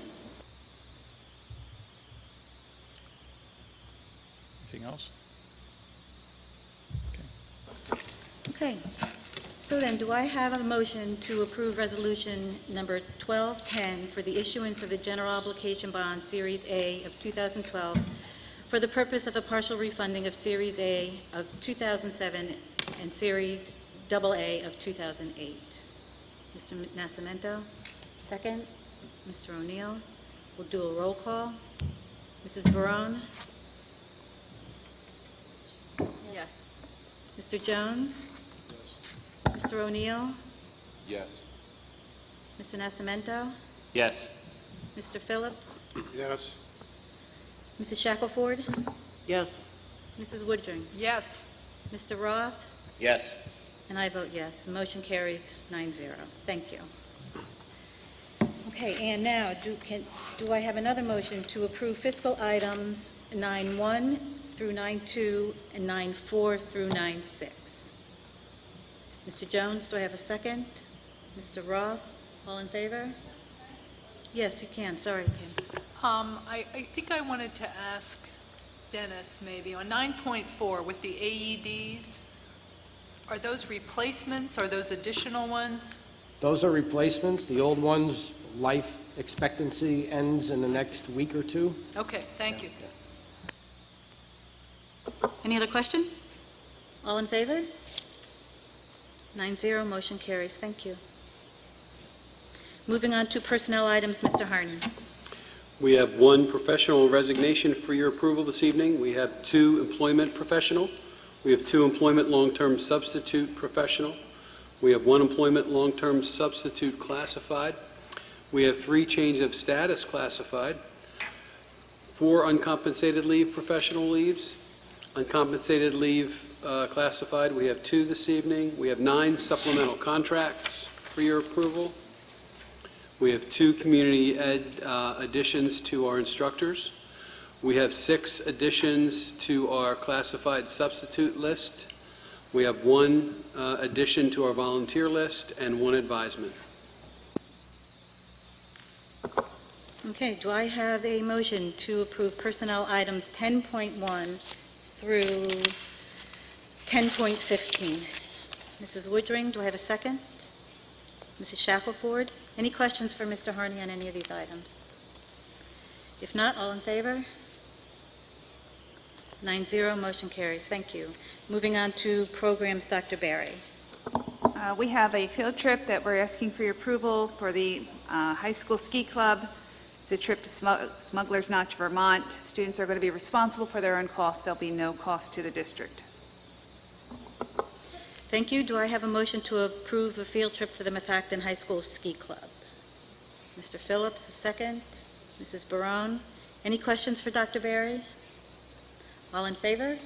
Anything else? Okay. So then, do I have a motion to approve resolution number 1210 for the issuance of the general obligation bond Series A of 2012 for the purpose of a partial refunding of Series A of 2007 and Series AA of 2008? Mr. Nascimento, second. Mr. O'Neill. We'll do a roll call. Mrs. Barone? Yes. Mr. Jones? Yes. Mr. O'Neill? Yes. Mr. Nascimento? Yes. Mr. Phillips? Yes. Mrs. Shackelford? Yes. Mrs. Woodring? Yes. Mr. Roth? Yes. And I vote yes. The motion carries 9-0. Thank you. Okay, and now, do I have another motion to approve fiscal items 9-1 through 9-2 and 9-4 through 9-6? Mr. Jones, do I have a second? Mr. Roth, all in favor? Yes, you can. Sorry, Kim. I think I wanted to ask Dennis maybe on 9.4 with the AEDs. Are those replacements? Are those additional ones? Those are replacements. The old ones, life expectancy ends in the next week or two. Okay, thank you. Any other questions? All in favor? 9-0, motion carries. Thank you. Moving on to personnel items, Mr. Harden. We have one professional resignation for your approval this evening. We have 2 employment professional. We have 2 employment long-term substitute professional. We have 1 employment long-term substitute classified. We have 3 change of status classified, 4 uncompensated leave professional leaves, uncompensated leave classified. We have 2 this evening. We have 9 supplemental contracts for your approval. We have 2 community ed additions to our instructors. We have 6 additions to our classified substitute list. We have 1 addition to our volunteer list and 1 advisement. Okay, do I have a motion to approve personnel items 10.1 through 10.15? Mrs. Woodring, do I have a second? Mrs. Shackelford? Any questions for Mr. Harney on any of these items? If not, all in favor? 9-0, motion carries. Thank you. Moving on to programs, Dr. Barry. We have a field trip that we're asking for your approval for the high school ski club. It's a trip to Smuggler's Notch, Vermont. Students are going to be responsible for their own cost. There'll be no cost to the district. Thank you. Do I have a motion to approve a field trip for the Methacton High School Ski Club? Mr. Phillips, a second. Mrs. Barone. Any questions for Dr. Barry? All in favor?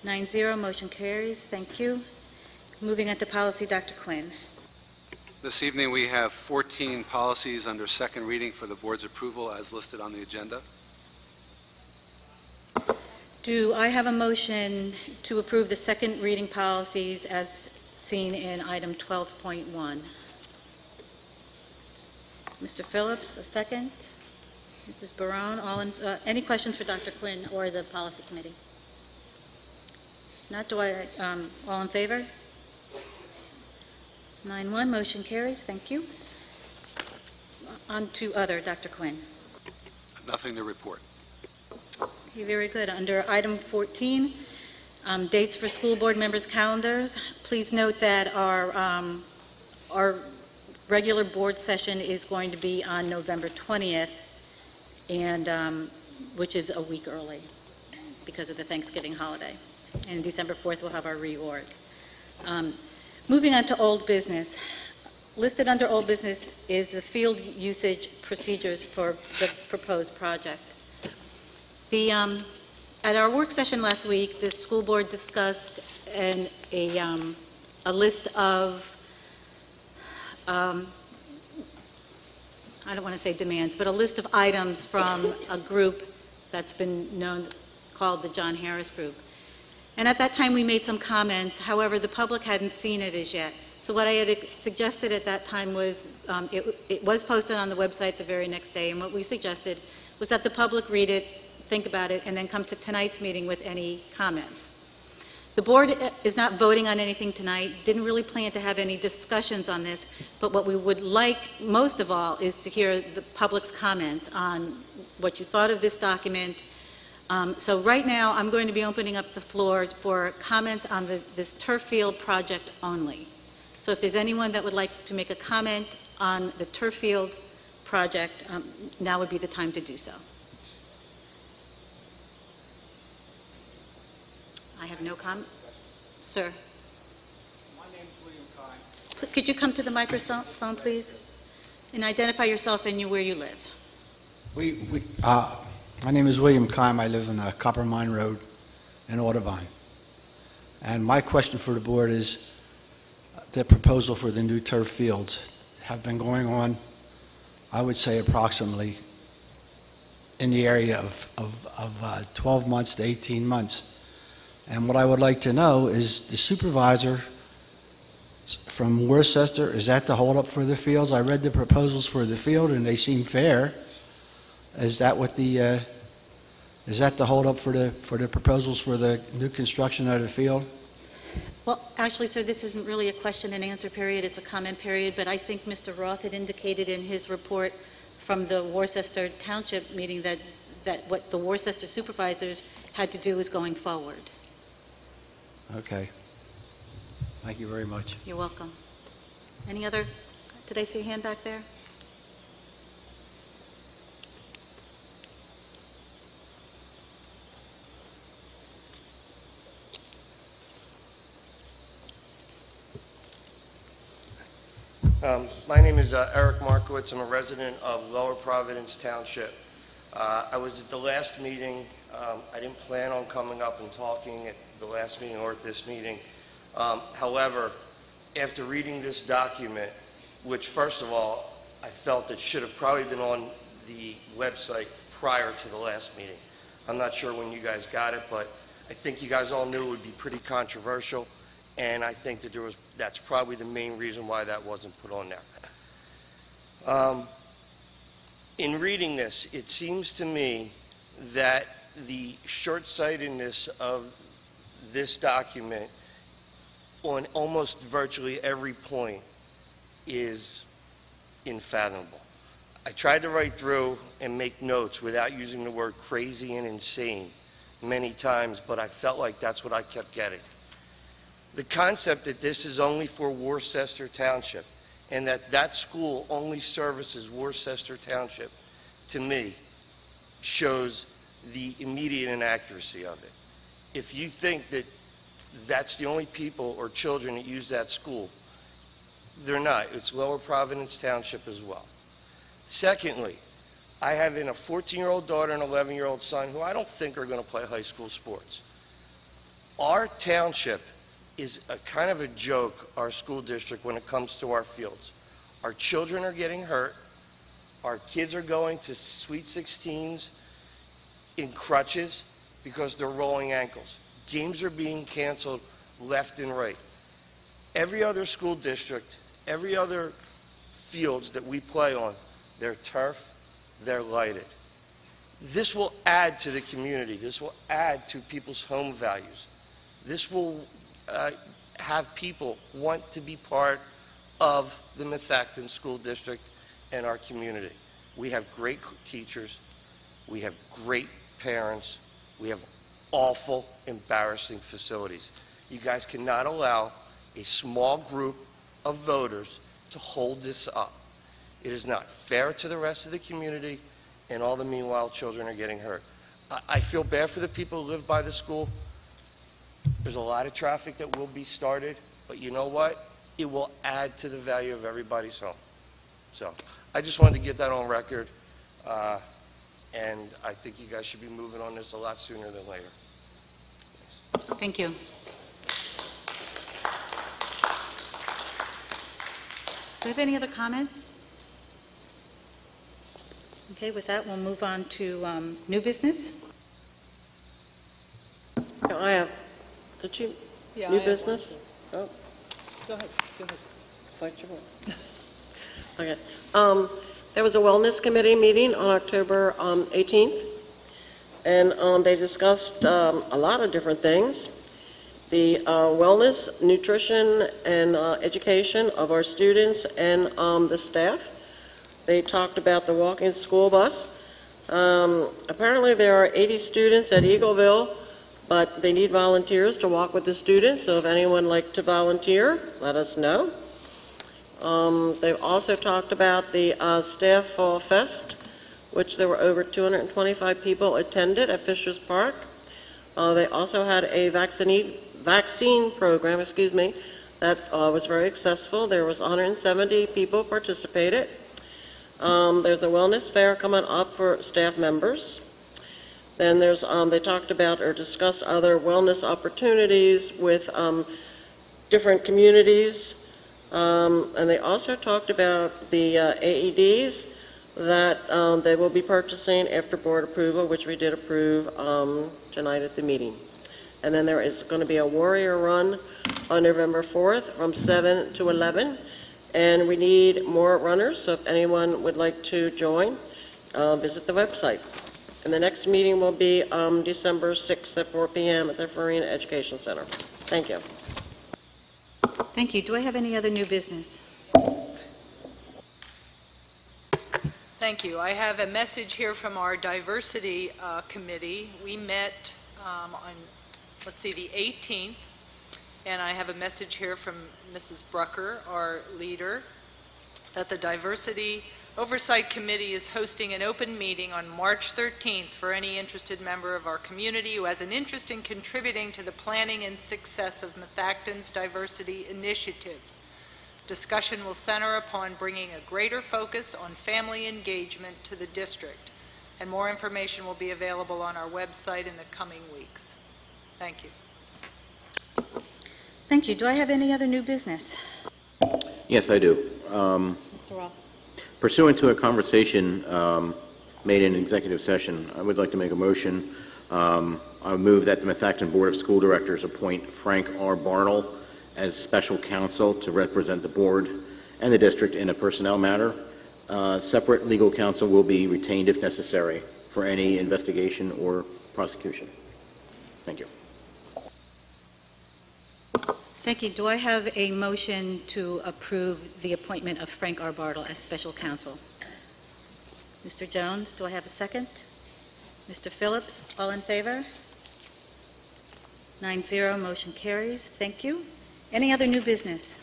9-0, motion carries. Thank you. Moving on to policy, Dr. Quinn. This evening, we have 14 policies under second reading for the board's approval as listed on the agenda. Do I have a motion to approve the second reading policies as seen in item 12.1? Mr. Phillips, a second. Mrs. Barone, any questions for Dr. Quinn or the policy committee? Not, all in favor? 9-1, motion carries. Thank you. On to other, Dr. Quinn. Nothing to report. Okay, very good. Under item 14, dates for school board members' calendars. Please note that our regular board session is going to be on November 20th, and which is a week early because of the Thanksgiving holiday. And December 4th, we'll have our reorg. Moving on to old business. Listed under old business is the field usage procedures for the proposed project. At our work session last week, the school board discussed a list of, I don't want to say demands, but a list of items from a group that's been known, called the John Harris Group. And at that time, we made some comments. However, the public hadn't seen it as yet. So what I had suggested at that time was, it was posted on the website the very next day, and what we suggested was that the public read it, think about it, and then come to tonight's meeting with any comments. The board is not voting on anything tonight, didn't really plan to have any discussions on this, but what we would like most of all is to hear the public's comments on what you thought of this document. So right now, I'm going to be opening up the floor for comments on this turf field project only. So if there's anyone that would like to make a comment on the turf field project, now would be the time to do so. I have no comment. Sir. My name's William Kine. Could you come to the microphone, please, and identify yourself and where you live? My name is William Kime. I live in Copper Mine Road in Audubon. And my question for the board is, the proposal for the new turf fields have been going on, I would say approximately in the area of 12 months to 18 months. And what I would like to know is the supervisor from Worcester, is that the holdup for the fields? I read the proposals for the field and they seem fair. Is that what is that the holdup for the proposals for the new construction of the field? Well, actually, sir, this isn't really a question and answer period, it's a comment period, but I think Mr. Roth had indicated in his report from the Worcester Township meeting that what the Worcester supervisors had to do is going forward. Okay. Thank you very much. You're welcome. Any other, did I see a hand back there? My name is Eric Markowitz. I'm a resident of Lower Providence Township. I was at the last meeting. I didn't plan on coming up and talking at the last meeting or at this meeting. However, after reading this document, which first of all, I felt it should have probably been on the website prior to the last meeting. I'm not sure when you guys got it, but I think you guys all knew it would be pretty controversial. And I think that that's probably the main reason why that wasn't put on there. In reading this, it seems to me that the short-sightedness of this document on almost virtually every point is unfathomable. I tried to write through and make notes without using the word crazy and insane many times, but I felt like that's what I kept getting. The concept that this is only for Worcester Township and that that school only services Worcester Township, to me, shows the immediate inaccuracy of it. If you think that that's the only people or children that use that school, they're not. It's Lower Providence Township as well. Secondly, I have a 14-year-old daughter and an 11-year-old son who I don't think are going to play high school sports. Our township is a kind of a joke, our school district, when it comes to our fields. Our children are getting hurt. Our kids are going to Sweet 16s in crutches because they're rolling ankles. Games are being canceled left and right. Every other school district, every other fields that we play on, they're turf, they're lighted. This will add to the community. This will add to people's home values. This will have people want to be part of the Methacton School District and our community. We have great teachers. We have great parents. We have awful, embarrassing facilities. You guys cannot allow a small group of voters to hold this up. It is not fair to the rest of the community, and all the meanwhile children are getting hurt. I feel bad for the people who live by the school. There's a lot of traffic that will be started, but you know what? It will add to the value of everybody's home. So I just wanted to get that on record, and I think you guys should be moving on this a lot sooner than later. Thanks. Thank you. Do we have any other comments? Okay, with that, we'll move on to new business. I have, did you, Yeah, new I have business? Oh, Go ahead, go ahead. fight your way. Okay. There was a Wellness Committee meeting on October 18th, and they discussed a lot of different things. The wellness, nutrition, and education of our students and the staff. They talked about the walk-in school bus. Apparently there are 80 students at Eagleville, but they need volunteers to walk with the students, so if anyone would like to volunteer, let us know. They've also talked about the Staff Fall Fest, which there were over 225 people attended at Fishers Park. They also had a vaccine program, that was very successful. There was 170 people participated. There's a wellness fair coming up for staff members. Then there's, they talked about or discussed other wellness opportunities with different communities. And they also talked about the AEDs that they will be purchasing after board approval, which we did approve tonight at the meeting. And then there is going to be a Warrior Run on November 4th from 7 to 11. And we need more runners, so if anyone would like to join, visit the website. And the next meeting will be December 6th at 4 p.m. at the Farina Education Center. Thank you. Thank you. Do I have any other new business? Thank you. I have a message here from our diversity committee. We met on, let's see, the 18th, and I have a message here from Mrs. Brucker, our leader, that the Diversity Oversight Committee is hosting an open meeting on March 13th for any interested member of our community who has an interest in contributing to the planning and success of Methacton's diversity initiatives. Discussion will center upon bringing a greater focus on family engagement to the district, and more information will be available on our website in the coming weeks. Thank you. Thank you. Do I have any other new business? Yes, I do. Mr. Roth. Pursuant to a conversation made in executive session, I would like to make a motion. I move that the Methacton Board of School Directors appoint Frank R. Bartle as special counsel to represent the board and the district in a personnel matter. Separate legal counsel will be retained if necessary for any investigation or prosecution. Thank you. Thank you. Do I have a motion to approve the appointment of Frank R. Bartle as special counsel? Mr. Jones, do I have a second? Mr. Phillips, all in favor? 9-0, motion carries. Thank you. Any other new business?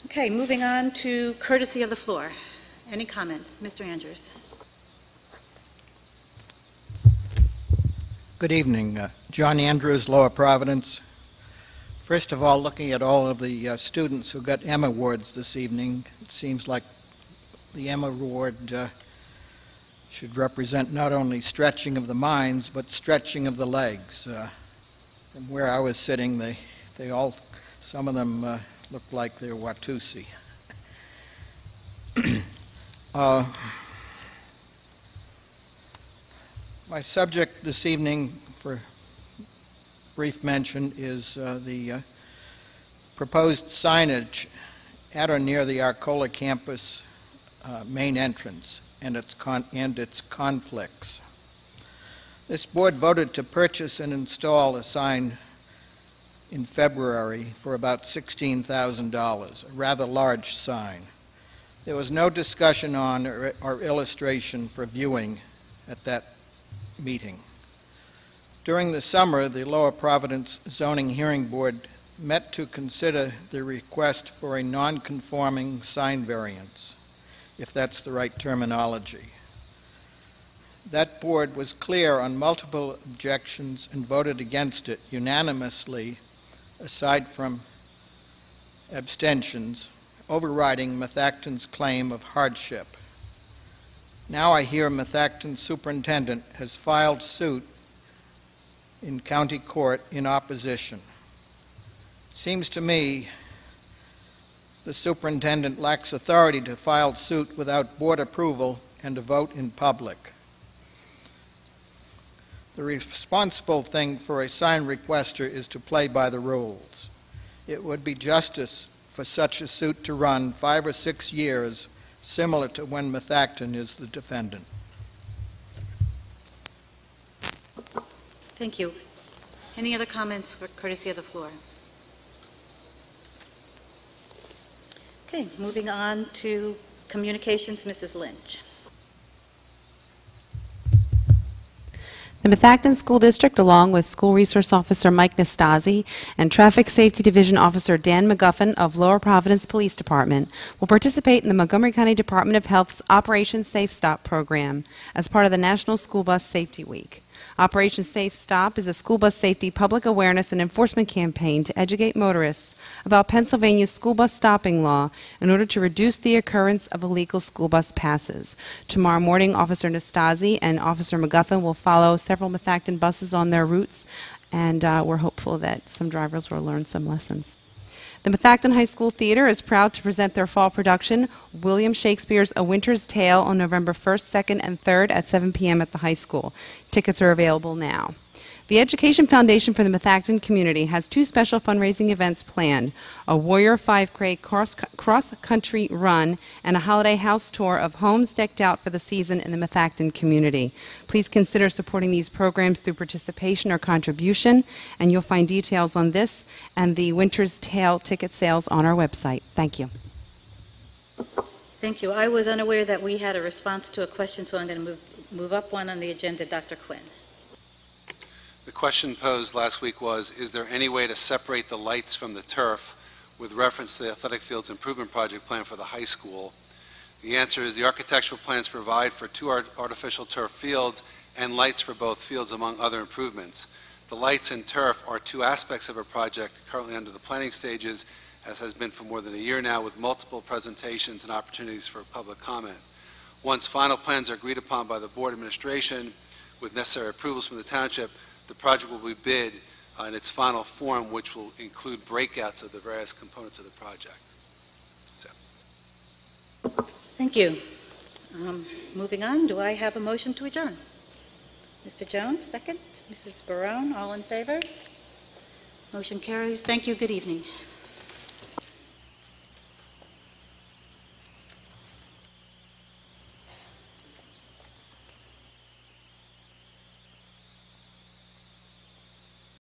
Okay, moving on to courtesy of the floor. Any comments? Mr. Andrews. Good evening. John Andrews, Lower Providence. First of all, looking at all of the students who got M Awards this evening, it seems like the M Award should represent not only stretching of the minds, but stretching of the legs. From where I was sitting, they all, some of them looked like they're Watusi. My subject this evening, for brief mention, is the proposed signage at or near the Arcola campus main entrance and its conflicts. This board voted to purchase and install a sign in February for about $16,000, a rather large sign. There was no discussion on or illustration for viewing at that meeting. During the summer, the Lower Providence Zoning Hearing Board met to consider the request for a non-conforming sign variance, if that's the right terminology. That board was clear on multiple objections and voted against it unanimously, aside from abstentions, overriding Methacton's claim of hardship. Now I hear Methacton's superintendent has filed suit in county court in opposition. It seems to me the superintendent lacks authority to file suit without board approval and to vote in public. The responsible thing for a sign requester is to play by the rules. It would be justice for such a suit to run 5 or 6 years, similar to when Methacton is the defendant. Thank you. Any other comments for courtesy of the floor? Okay, moving on to communications, Mrs. Lynch. The Methacton School District, along with School Resource Officer Mike Nastasi and Traffic Safety Division Officer Dan McGuffin of Lower Providence Police Department, will participate in the Montgomery County Department of Health's Operation Safe Stop program as part of the National School Bus Safety Week. Operation Safe Stop is a school bus safety public awareness and enforcement campaign to educate motorists about Pennsylvania's school bus stopping law in order to reduce the occurrence of illegal school bus passes. Tomorrow morning, Officer Nastasi and Officer McGuffin will follow several Methacton buses on their routes, and we're hopeful that some drivers will learn some lessons. The Methacton High School Theater is proud to present their fall production, William Shakespeare's A Winter's Tale, on November 1st, 2nd, and 3rd at 7 p.m. at the high school. Tickets are available now. The Education Foundation for the Methacton community has 2 special fundraising events planned, a Warrior 5K cross-country run and a holiday house tour of homes decked out for the season in the Methacton community. Please consider supporting these programs through participation or contribution, and you'll find details on this and the Winter's Tale ticket sales on our website. Thank you. Thank you. I was unaware that we had a response to a question, so I'm going to move up one on the agenda. Dr. Quinn. The question posed last week was, is there any way to separate the lights from the turf with reference to the athletic fields improvement project plan for the high school? The answer is the architectural plans provide for 2 artificial turf fields and lights for both fields, among other improvements. The lights and turf are 2 aspects of a project currently under the planning stages, as has been for more than a year now, with multiple presentations and opportunities for public comment. Once final plans are agreed upon by the board administration with necessary approvals from the township, the project will be bid in its final form, which will include breakouts of the various components of the project. So. Thank you. Moving on, do I have a motion to adjourn? Mr. Jones, second. Mrs. Barone, all in favor? Motion carries. Thank you. Good evening.